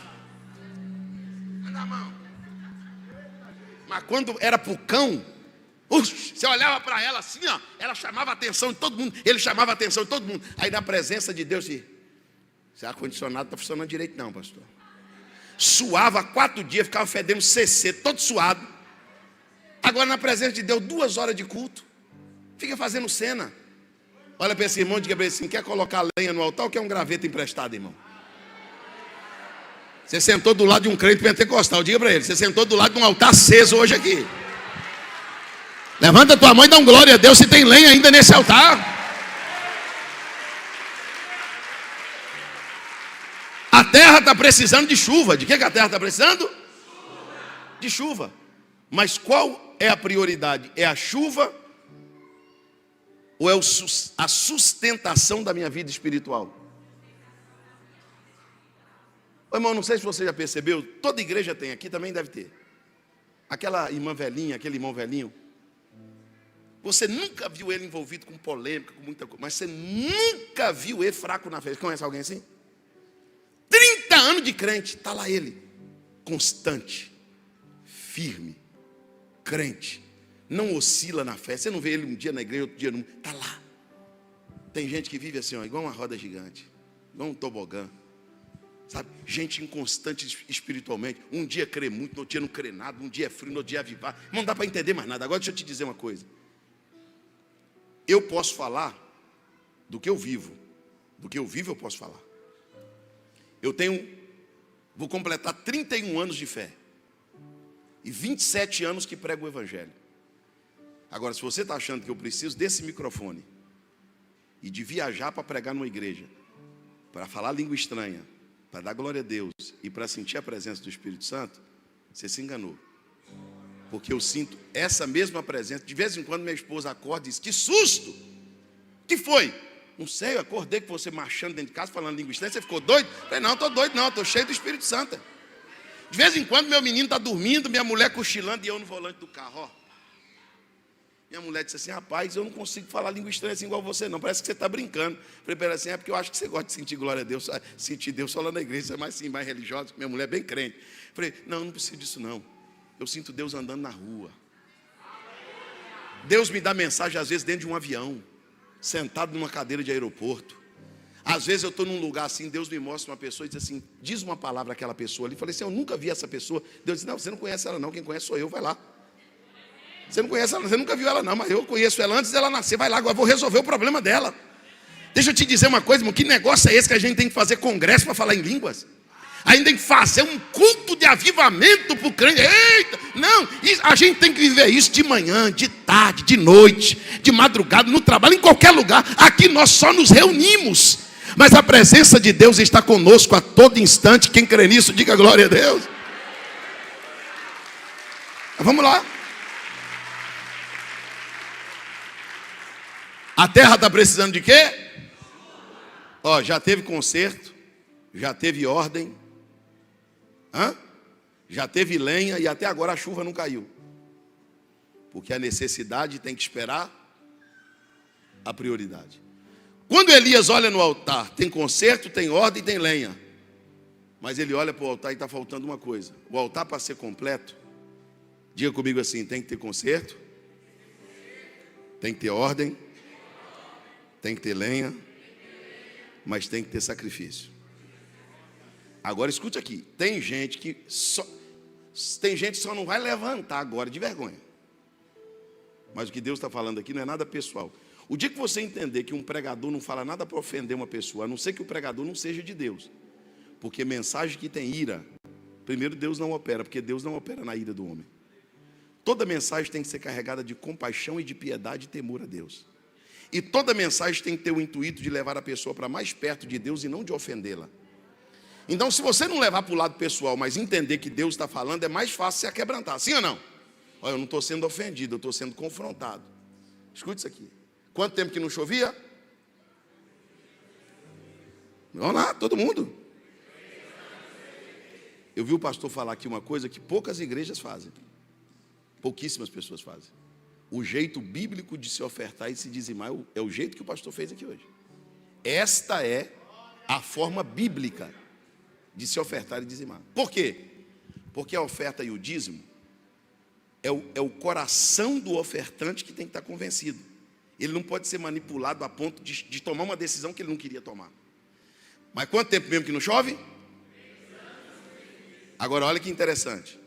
Manda a mão. Mas quando era pro cão, você olhava para ela assim, ó, ela chamava a atenção de todo mundo, ele chamava a atenção de todo mundo. Aí na presença de Deus, esse ar-condicionado está funcionando direito não, pastor. Suava 4 dias, ficava fedendo CC, todo suado. Agora na presença de Deus, 2 horas de culto, fica fazendo cena. Olha para esse irmão e diga para ele assim, quer colocar lenha no altar ou quer um graveto emprestado, irmão? Você sentou do lado de um crente pentecostal, diga para ele, você sentou do lado de um altar aceso hoje aqui. Levanta a tua mão e dá um glória a Deus se tem lenha ainda nesse altar. A terra está precisando de chuva. De que a terra está precisando? De chuva. Mas qual é a prioridade? É a chuva ou é a sustentação da minha vida espiritual? Ô, irmão, não sei se você já percebeu, toda igreja tem, aqui também deve ter. Aquela irmã velhinha, aquele irmão velhinho, você nunca viu ele envolvido com polêmica, com muita coisa, mas você nunca viu ele fraco na fé. Conhece alguém assim? 30 anos de crente, está lá ele, constante, firme, crente, não oscila na fé. Você não vê ele um dia na igreja, outro dia não, está lá. Tem gente que vive assim, ó, igual uma roda gigante, igual um tobogã. Sabe? Gente inconstante espiritualmente. Um dia crê muito, no outro dia não crê nada. Um dia é frio, no outro dia é avivado. Não dá para entender mais nada. Agora deixa eu te dizer uma coisa. Eu posso falar do que eu vivo. Do que eu vivo eu posso falar. Vou completar 31 anos de fé. E 27 anos que prego o evangelho. Agora, se você está achando que eu preciso desse microfone e de viajar para pregar numa igreja, para falar língua estranha, para dar glória a Deus e para sentir a presença do Espírito Santo, você se enganou. Porque eu sinto essa mesma presença. De vez em quando minha esposa acorda e diz, que susto! Que foi? Não sei, eu acordei com você marchando dentro de casa, falando língua estranha, você ficou doido? Eu falei, não, estou doido não, estou cheio do Espírito Santo. De vez em quando meu menino está dormindo, minha mulher cochilando e eu no volante do carro, ó. Minha mulher disse assim, rapaz, eu não consigo falar língua estranha assim igual você não, parece que você está brincando. Falei para ela assim, é porque eu acho que você gosta de sentir glória a Deus, sentir Deus só lá na igreja, você é mais religiosa, minha mulher é bem crente. Falei, não preciso disso não, eu sinto Deus andando na rua. Deus me dá mensagem às vezes dentro de um avião, sentado numa cadeira de aeroporto. Às vezes eu estou num lugar assim, Deus me mostra uma pessoa e diz assim, diz uma palavra àquela pessoa ali. Falei assim, eu nunca vi essa pessoa. Deus diz, não, você não conhece ela não, quem conhece sou eu, vai lá. Você não conhece ela, você nunca viu ela não, mas eu conheço ela antes dela nascer, vai lá, agora vou resolver o problema dela. Deixa eu te dizer uma coisa, irmão, que negócio é esse que a gente tem que fazer congresso para falar em línguas? A gente tem que fazer um culto de avivamento para o crente. Eita, não, a gente tem que viver isso de manhã, de tarde, de noite, de madrugada, no trabalho, em qualquer lugar. Aqui nós só nos reunimos, mas a presença de Deus está conosco a todo instante. Quem crê nisso, diga glória a Deus. Vamos lá. A terra está precisando de quê? Ó, já teve conserto, já teve ordem, já teve lenha e até agora a chuva não caiu. Porque a necessidade tem que esperar a prioridade. Quando Elias olha no altar, tem conserto, tem ordem, tem lenha. Mas ele olha para o altar e está faltando uma coisa. O altar, para ser completo, diga comigo assim, tem que ter conserto, tem que ter ordem, tem que ter lenha, mas tem que ter sacrifício. Agora escute aqui, tem gente que só não vai levantar agora de vergonha. Mas o que Deus está falando aqui não é nada pessoal. O dia que você entender que um pregador não fala nada para ofender uma pessoa, a não ser que o pregador não seja de Deus. Porque mensagem que tem ira, primeiro Deus não opera, porque Deus não opera na ira do homem. Toda mensagem tem que ser carregada de compaixão e de piedade e temor a Deus. E toda mensagem tem que ter o intuito de levar a pessoa para mais perto de Deus e não de ofendê-la. Então, se você não levar para o lado pessoal, mas entender que Deus está falando, é mais fácil se aquebrantar. Sim ou não? Olha, eu não estou sendo ofendido, eu estou sendo confrontado. Escute isso aqui. Quanto tempo que não chovia? Vamos lá, todo mundo. Eu vi o pastor falar aqui uma coisa que poucas igrejas fazem. Pouquíssimas pessoas fazem. O jeito bíblico de se ofertar e se dizimar é o jeito que o pastor fez aqui hoje. Esta é a forma bíblica de se ofertar e dizimar. Por quê? Porque a oferta e o dízimo é o coração do ofertante que tem que estar convencido. Ele não pode ser manipulado a ponto de tomar uma decisão que ele não queria tomar. Mas quanto tempo mesmo que não chove? Agora olha que interessante.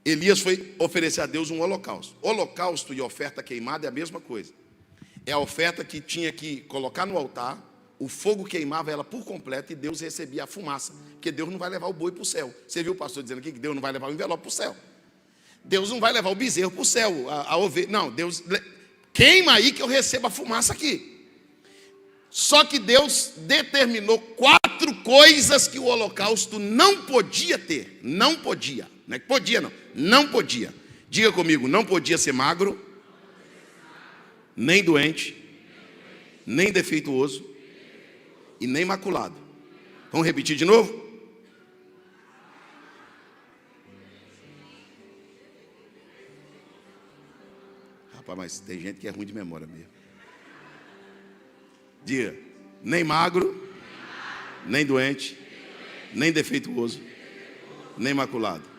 Elias foi oferecer a Deus um holocausto. Holocausto e oferta queimada é a mesma coisa. É a oferta que tinha que colocar no altar, o fogo queimava ela por completo e Deus recebia a fumaça, porque Deus não vai levar o boi para o céu. Você viu o pastor dizendo aqui que Deus não vai levar o envelope para o céu. Deus não vai levar o bezerro para o céu, a ovelha. Não, Deus queima aí que eu recebo a fumaça aqui. Só que Deus determinou 4 coisas que o holocausto não podia ter. Não podia. Não é que podia, não. Não podia. Diga comigo, não podia ser magro, nem doente, nem defeituoso e nem maculado. Vamos repetir de novo? Rapaz, mas tem gente que é ruim de memória mesmo. Diga, nem magro, nem doente, nem defeituoso, nem maculado.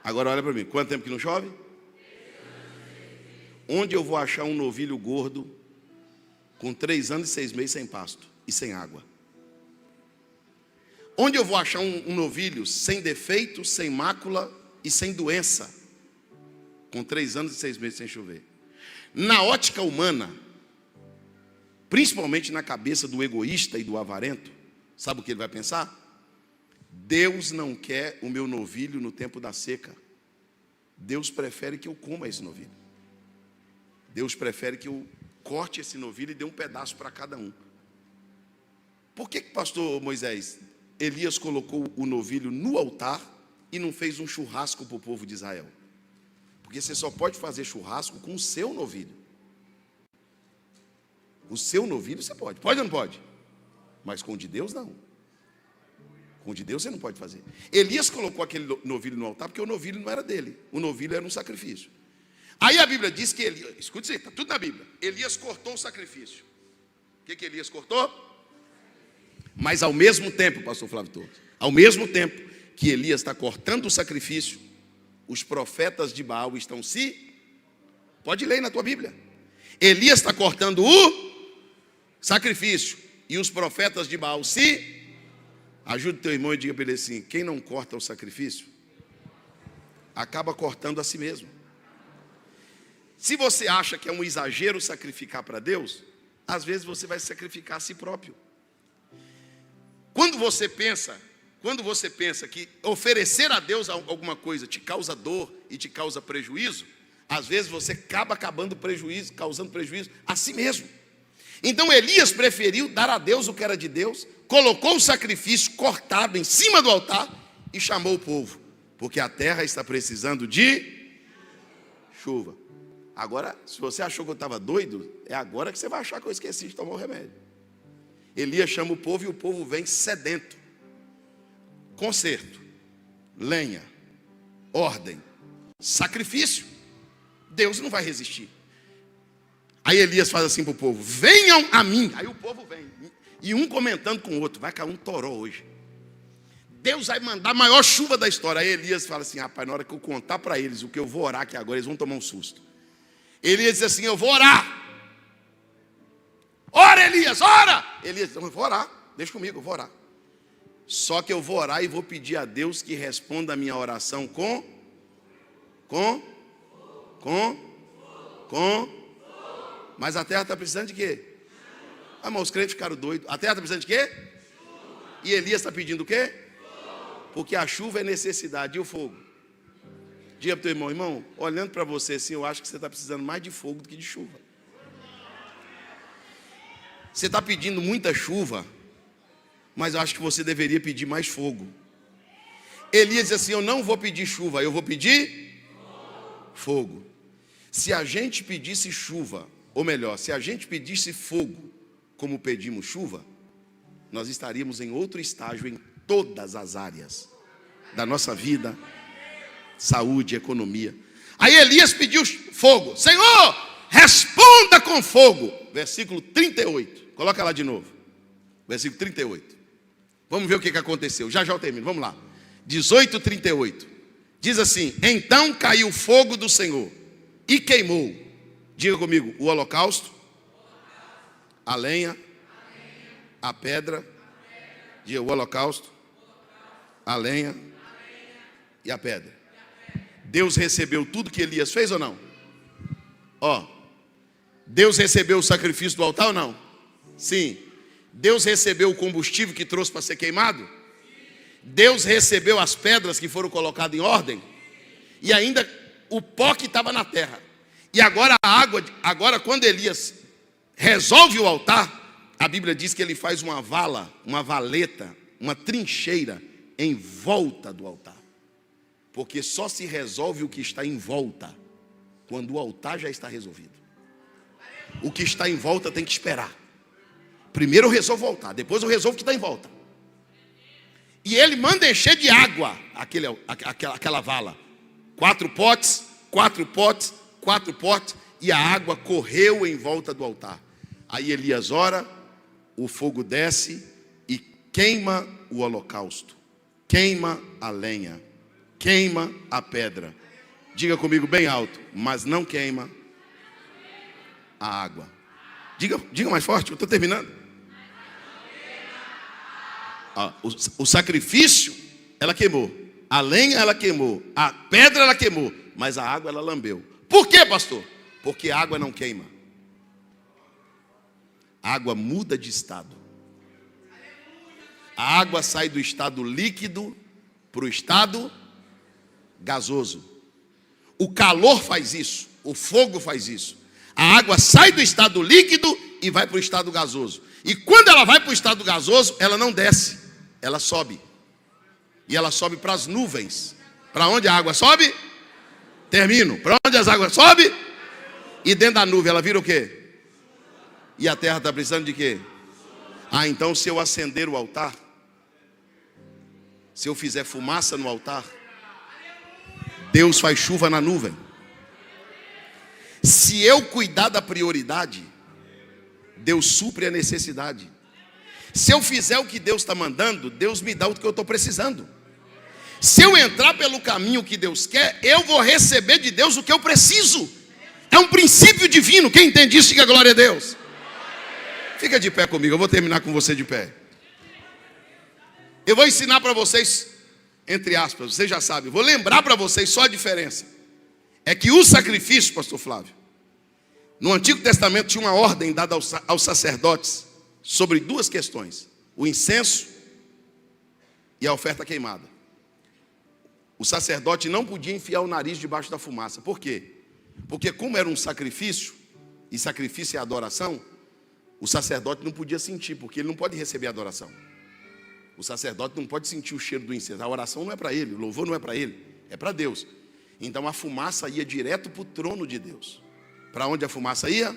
Agora olha para mim, quanto tempo que não chove? Onde eu vou achar um novilho gordo com 3 anos e 6 meses sem pasto e sem água? Onde eu vou achar um novilho sem defeito, sem mácula e sem doença, com 3 anos e 6 meses sem chover? Na ótica humana, principalmente na cabeça do egoísta e do avarento, sabe o que ele vai pensar? Deus não quer o meu novilho no tempo da seca. Deus prefere que eu coma esse novilho. Deus prefere que eu corte esse novilho e dê um pedaço para cada um. Por que, pastor Moisés, Elias colocou o novilho no altar e não fez um churrasco para o povo de Israel? Porque você só pode fazer churrasco com o seu novilho. O seu novilho você pode. Pode ou não pode? Mas com o de Deus não. Com o de Deus você não pode fazer. Elias colocou aquele novilho no altar porque o novilho não era dele. O novilho era um sacrifício. Aí a Bíblia diz que Elias, escute isso aí, está tudo na Bíblia. Elias cortou o sacrifício. O que Elias cortou? Mas ao mesmo tempo, pastor Flávio Torres, ao mesmo tempo que Elias está cortando o sacrifício, os profetas de Baal estão pode ler na tua Bíblia. Elias está cortando o sacrifício e os profetas de Baal ajude teu irmão e diga para ele assim: quem não corta o sacrifício acaba cortando a si mesmo. Se você acha que é um exagero sacrificar para Deus, às vezes você vai sacrificar a si próprio. Quando você pensa que oferecer a Deus alguma coisa te causa dor e te causa prejuízo, às vezes você acaba causando prejuízo a si mesmo. Então Elias preferiu dar a Deus o que era de Deus, colocou o sacrifício cortado em cima do altar e chamou o povo, porque a terra está precisando de chuva. Agora, se você achou que eu estava doido, é agora que você vai achar que eu esqueci de tomar o remédio. Elias chama o povo e o povo vem sedento. Conserto, lenha, ordem, sacrifício. Deus não vai resistir. Aí Elias faz assim para o povo: venham a mim. Aí o povo vem, e um comentando com o outro: vai cair um toró hoje. Deus vai mandar a maior chuva da história. Aí Elias fala assim: rapaz, na hora que eu contar para eles o que eu vou orar aqui agora, eles vão tomar um susto. Elias diz assim: eu vou orar. Ora, Elias, ora! Elias, eu vou orar, deixa comigo, eu vou orar. Só que eu vou orar e vou pedir a Deus que responda a minha oração Mas a terra está precisando de quê? Ah, mas os crentes ficaram doidos. A terra está precisando de quê? E Elias está pedindo o quê? Porque a chuva é necessidade. E o fogo? Diga para o teu irmão: irmão, olhando para você assim, eu acho que você está precisando mais de fogo do que de chuva. Você está pedindo muita chuva, mas eu acho que você deveria pedir mais fogo. Elias diz assim: eu não vou pedir chuva, eu vou pedir fogo. Se a gente pedisse chuva, ou melhor, se a gente pedisse fogo como pedimos chuva, nós estaríamos em outro estágio em todas as áreas da nossa vida, saúde, economia. Aí Elias pediu fogo. Senhor, responda com fogo. Versículo 38. Coloca lá de novo. Versículo 38. Vamos ver o que aconteceu. Já eu termino. Vamos lá. 18:38. Diz assim: então caiu o fogo do Senhor e queimou. Diga comigo: o holocausto, a lenha, a pedra. Diga: o holocausto, a lenha e a pedra. Deus recebeu tudo que Elias fez ou não? Deus recebeu o sacrifício do altar ou não? Sim. Deus recebeu o combustível que trouxe para ser queimado? Deus recebeu as pedras que foram colocadas em ordem? E ainda o pó que estava na terra. E agora a água, quando Elias resolve o altar, a Bíblia diz que ele faz uma vala, uma valeta, uma trincheira em volta do altar. Porque só se resolve o que está em volta quando o altar já está resolvido. O que está em volta tem que esperar. Primeiro eu resolvo o altar, depois eu resolvo o que está em volta. E ele manda encher de água aquela vala. 4 potes, e a água correu em volta do altar. Aí Elias ora, o fogo desce e queima o holocausto, queima a lenha, queima a pedra. Diga comigo bem alto: mas não queima a água. Diga mais forte, eu estou terminando. O sacrifício ela queimou, a lenha ela queimou, a pedra ela queimou, mas a água ela lambeu. Por quê, pastor? Porque a água não queima. A água muda de estado. A água sai do estado líquido para o estado gasoso. O calor faz isso, o fogo faz isso. A água sai do estado líquido e vai para o estado gasoso. E quando ela vai para o estado gasoso, ela não desce, ela sobe. E ela sobe para as nuvens. Para onde a água sobe? Termino. Para onde as águas sobem? E dentro da nuvem ela vira o quê? E a terra está precisando de quê? Então se eu acender o altar, se eu fizer fumaça no altar, Deus faz chuva na nuvem. Se eu cuidar da prioridade, Deus supre a necessidade. Se eu fizer o que Deus está mandando, Deus me dá o que eu estou precisando. Se eu entrar pelo caminho que Deus quer, eu vou receber de Deus o que eu preciso. É um princípio divino. Quem entende isso, diga glória a Deus. Fica de pé comigo, eu vou terminar com você de pé. Eu vou ensinar para vocês, entre aspas, vocês já sabem, vou lembrar para vocês só a diferença. É que o sacrifício, pastor Flávio, no Antigo Testamento tinha uma ordem dada aos sacerdotes sobre 2 questões: o incenso e a oferta queimada. O sacerdote não podia enfiar o nariz debaixo da fumaça. Por quê? Porque como era um sacrifício, e sacrifício é adoração, o sacerdote não podia sentir, porque ele não pode receber adoração. O sacerdote não pode sentir o cheiro do incenso. A oração não é para ele, o louvor não é para ele, é para Deus. Então a fumaça ia direto para o trono de Deus. Para onde a fumaça ia?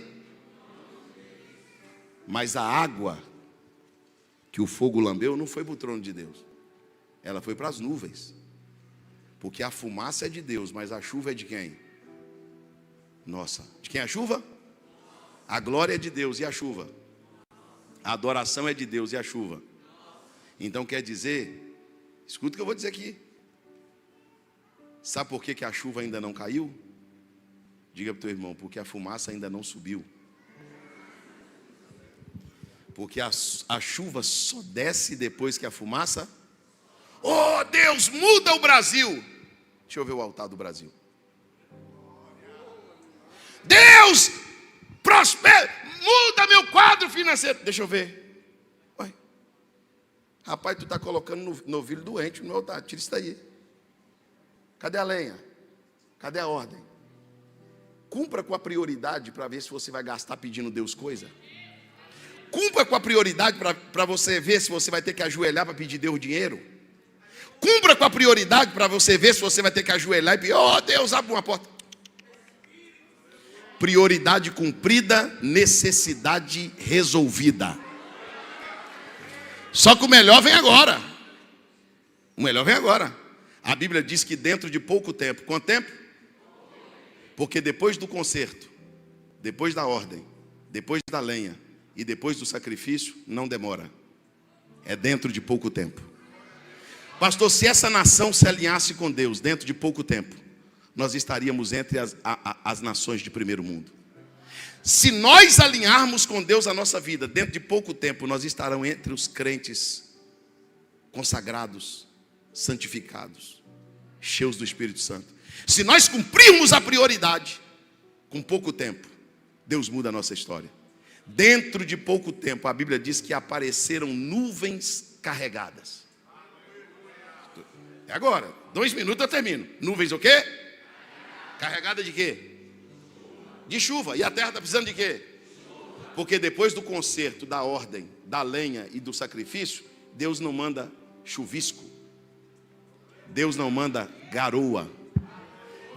Mas a água que o fogo lambeu não foi para o trono de Deus. Ela foi para as nuvens. Porque a fumaça é de Deus, mas a chuva é de quem? Nossa. De quem é a chuva? A glória é de Deus. E a chuva? A adoração é de Deus. E a chuva? Então quer dizer Escuta o que eu vou dizer aqui. Sabe por que a chuva ainda não caiu? Diga para o teu irmão, porque a fumaça ainda não subiu. Porque a chuva só desce depois que a fumaça... Oh, Deus, muda o Brasil. Deixa eu ver o altar do Brasil. Deus, prospera, muda meu quadro financeiro. Deixa eu ver. Ué. Rapaz, tu está colocando no novilho doente no meu altar. Tira isso daí. Cadê a lenha? Cadê a ordem? Cumpra com a prioridade para ver se você vai gastar pedindo Deus coisa. Cumpra com a prioridade para você ver se você vai ter que ajoelhar para pedir Deus dinheiro. Cumpra com a prioridade para você ver se você vai ter que ajoelhar e pedir, oh Deus, abre uma porta. Prioridade cumprida, necessidade resolvida. Só que o melhor vem agora. O melhor vem agora. A Bíblia diz que dentro de pouco tempo. Quanto tempo? Porque depois do concerto, depois da ordem, depois da lenha e depois do sacrifício, não demora. É dentro de pouco tempo. Pastor, se essa nação se alinhasse com Deus dentro de pouco tempo, nós estaríamos entre as nações de primeiro mundo. Se nós alinharmos com Deus a nossa vida, dentro de pouco tempo, nós estaremos entre os crentes consagrados, santificados, cheios do Espírito Santo. Se nós cumprirmos a prioridade, com pouco tempo, Deus muda a nossa história. Dentro de pouco tempo, a Bíblia diz que apareceram nuvens carregadas. É agora, 2 minutos eu termino. Nuvens o quê? Carregada de quê? De chuva. E a terra está precisando de quê? Porque depois do concerto, da ordem, da lenha e do sacrifício, Deus não manda chuvisco. Deus não manda garoa.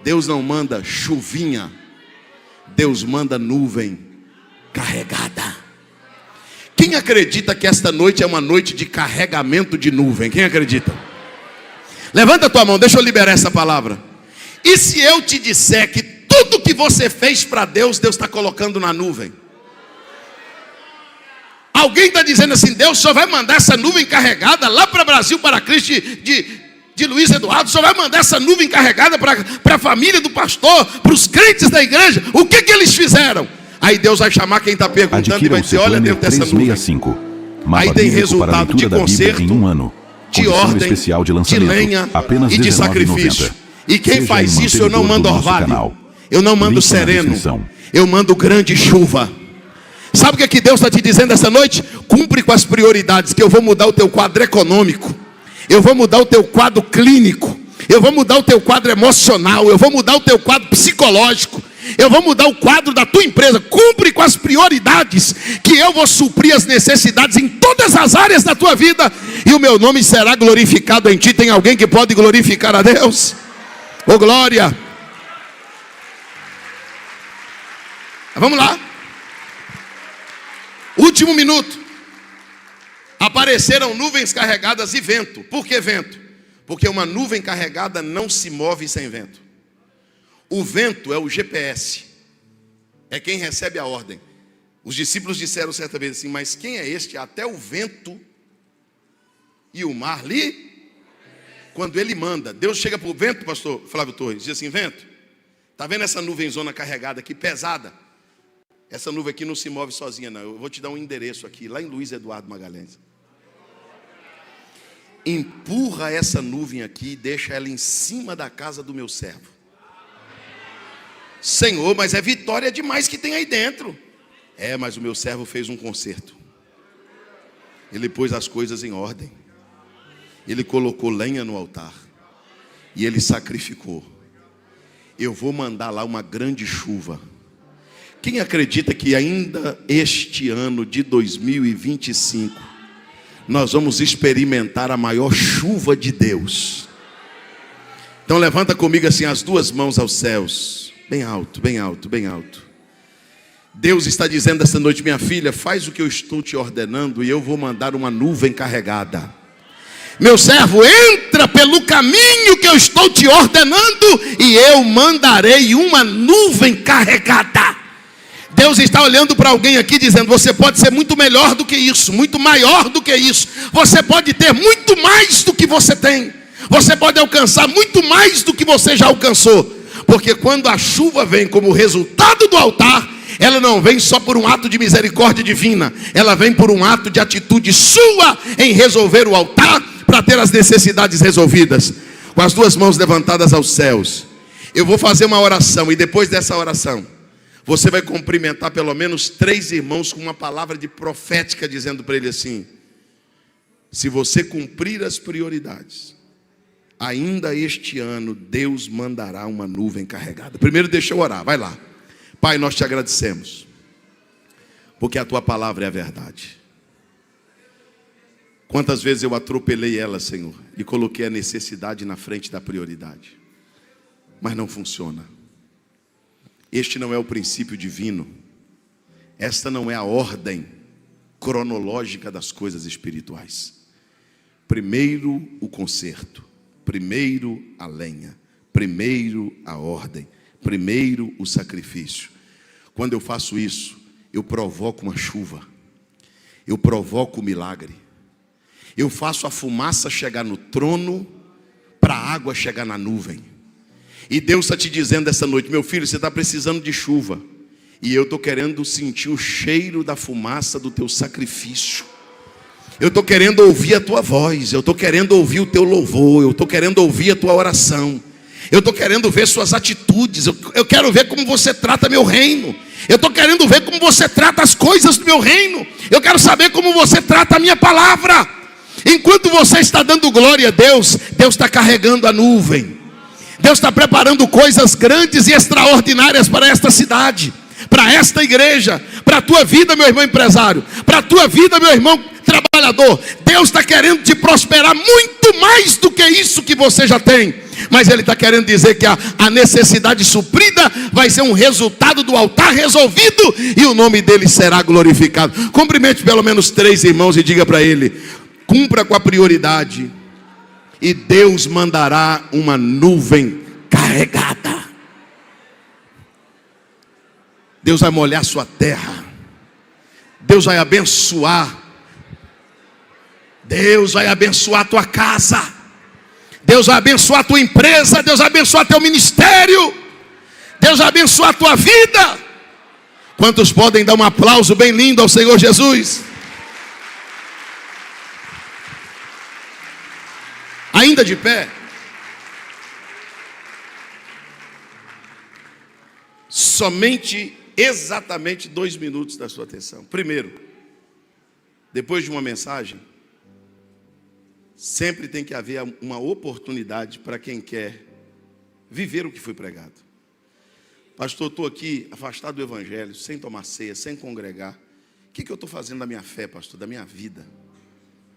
Deus não manda chuvinha. Deus manda nuvem carregada. Quem acredita que esta noite é uma noite de carregamento de nuvem? Quem acredita? Levanta a tua mão, deixa eu liberar essa palavra. E se eu te disser que tudo que você fez para Deus, Deus está colocando na nuvem? Alguém está dizendo assim, Deus só vai mandar essa nuvem carregada lá para Brasil, para Cristo de Luiz Eduardo, só vai mandar essa nuvem carregada para a família do pastor, para os crentes da igreja. O que eles fizeram? Aí Deus vai chamar quem está perguntando. Adquira e vai dizer, olha dentro dessa nuvem. Aí tem resultado de conserto, em um ano, de ordem, especial de lenha e de sacrifício. E quem faz isso, eu não mando orvalho, eu não mando sereno, eu mando grande chuva. Sabe o que é que Deus está te dizendo essa noite? Cumpre com as prioridades, que eu vou mudar o teu quadro econômico, eu vou mudar o teu quadro clínico, eu vou mudar o teu quadro emocional, eu vou mudar o teu quadro psicológico, eu vou mudar o quadro da tua empresa. Cumpre com as prioridades, que eu vou suprir as necessidades em todas as áreas da tua vida, e o meu nome será glorificado em ti. Tem alguém que pode glorificar a Deus? Oh glória! Vamos lá. Último minuto. Apareceram nuvens carregadas e vento. Por que vento? Porque uma nuvem carregada não se move sem vento. O vento é o GPS, é quem recebe a ordem. Os discípulos disseram certa vez assim, mas quem é este? Até o vento e o mar lhe, quando ele manda. Deus chega para o vento, pastor Flávio Torres, diz assim, vento, está vendo essa nuvenzona carregada aqui, pesada? Essa nuvem aqui não se move sozinha não, eu vou te dar um endereço aqui, lá em Luiz Eduardo Magalhães. Empurra essa nuvem aqui e deixa ela em cima da casa do meu servo. Senhor, mas é vitória demais que tem aí dentro. É, mas o meu servo fez um concerto. Ele pôs as coisas em ordem. Ele colocou lenha no altar. E ele sacrificou. Eu vou mandar lá uma grande chuva. Quem acredita que ainda este ano de 2025 nós vamos experimentar a maior chuva de Deus? Então levanta comigo assim as duas mãos aos céus. Bem alto, bem alto, bem alto. Deus está dizendo esta noite, minha filha, faz o que eu estou te ordenando e eu vou mandar uma nuvem carregada. Meu servo, entra pelo caminho que eu estou te ordenando e eu mandarei uma nuvem carregada. Deus está olhando para alguém aqui dizendo: você pode ser muito melhor do que isso, muito maior do que isso. Você pode ter muito mais do que você tem. Você pode alcançar muito mais do que você já alcançou. Porque quando a chuva vem como resultado do altar, ela não vem só por um ato de misericórdia divina. Ela vem por um ato de atitude sua em resolver o altar para ter as necessidades resolvidas. Com as duas mãos levantadas aos céus, eu vou fazer uma oração, e depois dessa oração você vai cumprimentar pelo menos 3 irmãos com uma palavra de profética, dizendo para ele assim: se você cumprir as prioridades, ainda este ano Deus mandará uma nuvem carregada. Primeiro deixa eu orar, vai lá. Pai, nós te agradecemos, porque a tua palavra é a verdade. Quantas vezes eu atropelei ela, Senhor, e coloquei a necessidade na frente da prioridade, mas não funciona. Este não é o princípio divino. Esta não é a ordem cronológica das coisas espirituais. Primeiro o conserto, primeiro a lenha, primeiro a ordem, primeiro o sacrifício. Quando eu faço isso, eu provoco uma chuva, eu provoco o milagre, eu faço a fumaça chegar no trono para a água chegar na nuvem. E Deus está te dizendo essa noite: meu filho, você está precisando de chuva, e eu estou querendo sentir o cheiro da fumaça do teu sacrifício. Eu estou querendo ouvir a tua voz, eu estou querendo ouvir o teu louvor, eu estou querendo ouvir a tua oração, eu estou querendo ver suas atitudes, eu quero ver como você trata meu reino, eu estou querendo ver como você trata as coisas do meu reino, eu quero saber como você trata a minha palavra. Enquanto você está dando glória a Deus, Deus está carregando a nuvem. Deus está preparando coisas grandes e extraordinárias para esta cidade, para esta igreja, para a tua vida, meu irmão empresário, para a tua vida, meu irmão trabalhador. Deus está querendo te prosperar muito mais do que isso que você já tem. Mas Ele está querendo dizer que a necessidade suprida vai ser um resultado do altar resolvido, e o nome dele será glorificado. Cumprimente pelo menos 3 irmãos e diga para ele: cumpra com a prioridade, e Deus mandará uma nuvem carregada. Deus vai molhar sua terra. Deus vai abençoar. Deus vai abençoar a tua casa. Deus vai abençoar a tua empresa. Deus vai abençoar teu ministério. Deus vai abençoar a tua vida. Quantos podem dar um aplauso bem lindo ao Senhor Jesus? Ainda de pé. Somente, exatamente 2 minutos da sua atenção. Primeiro, depois de uma mensagem, sempre tem que haver uma oportunidade para quem quer viver o que foi pregado. Pastor, estou aqui afastado do evangelho, sem tomar ceia, sem congregar. O que eu estou fazendo da minha fé, pastor, da minha vida?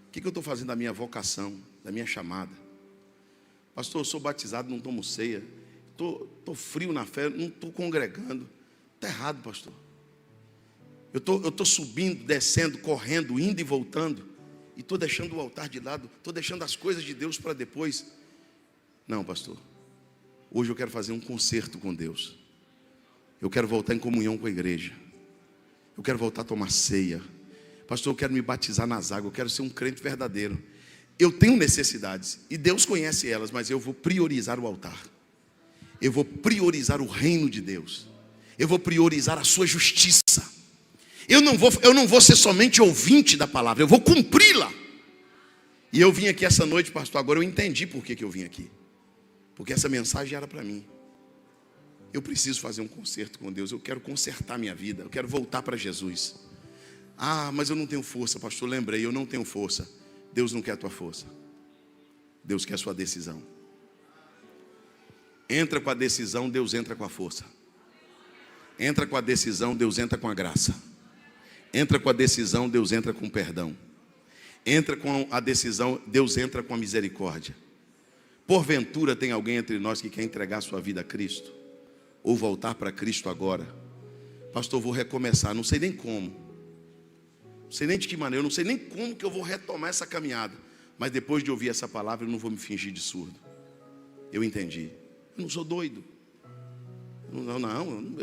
O que eu estou fazendo da minha vocação, da minha chamada? Pastor, eu sou batizado, não tomo ceia. Estou frio na fé, não estou congregando. Está errado, pastor. Eu estou subindo, descendo, correndo, indo e voltando, e estou deixando o altar de lado, estou deixando as coisas de Deus para depois. Não, pastor. Hoje eu quero fazer um concerto com Deus. Eu quero voltar em comunhão com a igreja. Eu quero voltar a tomar ceia. Pastor, eu quero me batizar nas águas. Eu quero ser um crente verdadeiro. Eu tenho necessidades, e Deus conhece elas, mas eu vou priorizar o altar. Eu vou priorizar o reino de Deus. Eu vou priorizar a sua justiça. Eu não vou ser somente ouvinte da palavra, eu vou cumpri-la. E eu vim aqui essa noite, pastor, agora eu entendi por que eu vim aqui. Porque essa mensagem era para mim. Eu preciso fazer um concerto com Deus. Eu quero consertar minha vida. Eu quero voltar para Jesus. Ah, mas eu não tenho força, pastor. Lembrei, eu não tenho força. Deus não quer a tua força. Deus quer a sua decisão. Entra com a decisão, Deus entra com a força. Entra com a decisão, Deus entra com a graça. Entra com a decisão, Deus entra com o perdão. Entra com a decisão, Deus entra com a misericórdia. Porventura tem alguém entre nós que quer entregar sua vida a Cristo? Ou voltar para Cristo agora? Pastor, vou recomeçar, não sei nem como. Não sei nem de que maneira, eu não sei nem como que eu vou retomar essa caminhada. Mas depois de ouvir essa palavra, eu não vou me fingir de surdo. Eu entendi. Eu não sou doido. Não,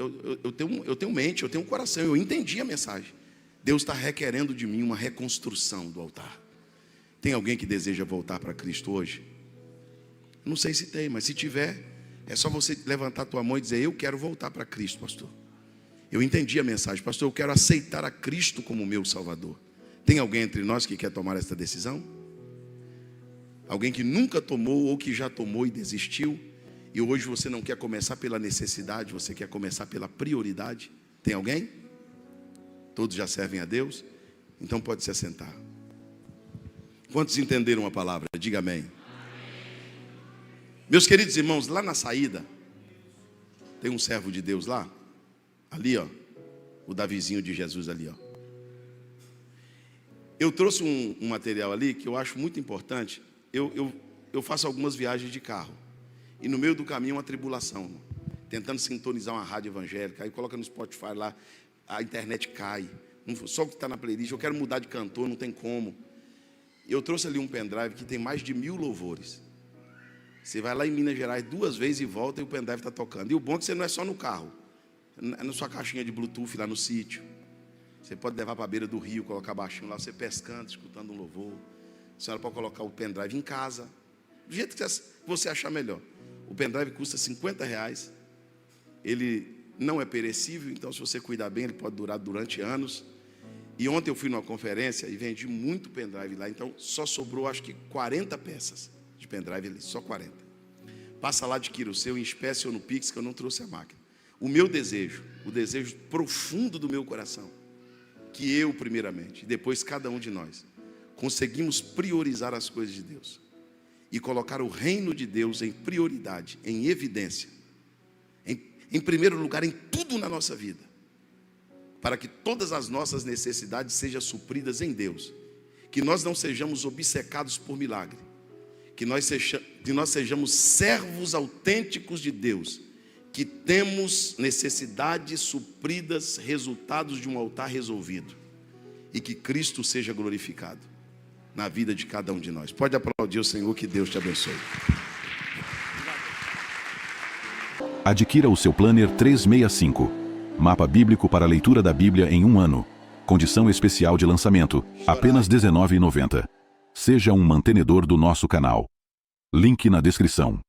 eu tenho mente, eu tenho coração, eu entendi a mensagem. Deus está requerendo de mim uma reconstrução do altar. Tem alguém que deseja voltar para Cristo hoje? Não sei se tem, mas se tiver, é só você levantar a tua mão e dizer: eu quero voltar para Cristo, pastor. Eu entendi a mensagem, pastor, eu quero aceitar a Cristo como meu Salvador. Tem alguém entre nós que quer tomar esta decisão? Alguém que nunca tomou ou que já tomou e desistiu, e hoje você não quer começar pela necessidade, você quer começar pela prioridade? Tem alguém? Todos já servem a Deus? Então pode se assentar. Quantos entenderam a palavra? Diga amém. Meus queridos irmãos, lá na saída tem um servo de Deus lá, ali ó, o Davizinho de Jesus ali ó. Eu trouxe um material ali que eu acho muito importante. Eu faço algumas viagens de carro e no meio do caminho uma tribulação, tentando sintonizar uma rádio evangélica, aí coloca no Spotify lá, a internet cai, só o que está na playlist, eu quero mudar de cantor, não tem como. Eu trouxe ali um pendrive que tem mais de 1000 louvores. Você vai lá em Minas Gerais 2 vezes e volta e o pendrive está tocando. E o bom é que você não é só no carro, é na sua caixinha de Bluetooth lá no sítio. Você pode levar para a beira do rio, colocar baixinho lá, você pescando, escutando um louvor. A senhora pode colocar o pendrive em casa, do jeito que você achar melhor. O pendrive custa R$50. Ele não é perecível, então se você cuidar bem, ele pode durar durante anos. E ontem eu fui numa conferência e vendi muito pendrive lá, então só sobrou acho que 40 peças de pendrive ali, só 40. Passa lá, adquira o seu em espécie ou no Pix, que eu não trouxe a máquina. O meu desejo, o desejo profundo do meu coração, que eu primeiramente, e depois cada um de nós, conseguimos priorizar as coisas de Deus e colocar o reino de Deus em prioridade, em evidência, em primeiro lugar em tudo na nossa vida, para que todas as nossas necessidades sejam supridas em Deus, que nós não sejamos obcecados por milagre, que nós sejamos servos autênticos de Deus, que temos necessidades supridas, resultados de um altar resolvido, e que Cristo seja glorificado na vida de cada um de nós. Pode aplaudir o Senhor, que Deus te abençoe. Adquira o seu Planner 365, mapa bíblico para a leitura da Bíblia em um ano. Condição especial de lançamento, apenas R$19,90. Seja um mantenedor do nosso canal. Link na descrição.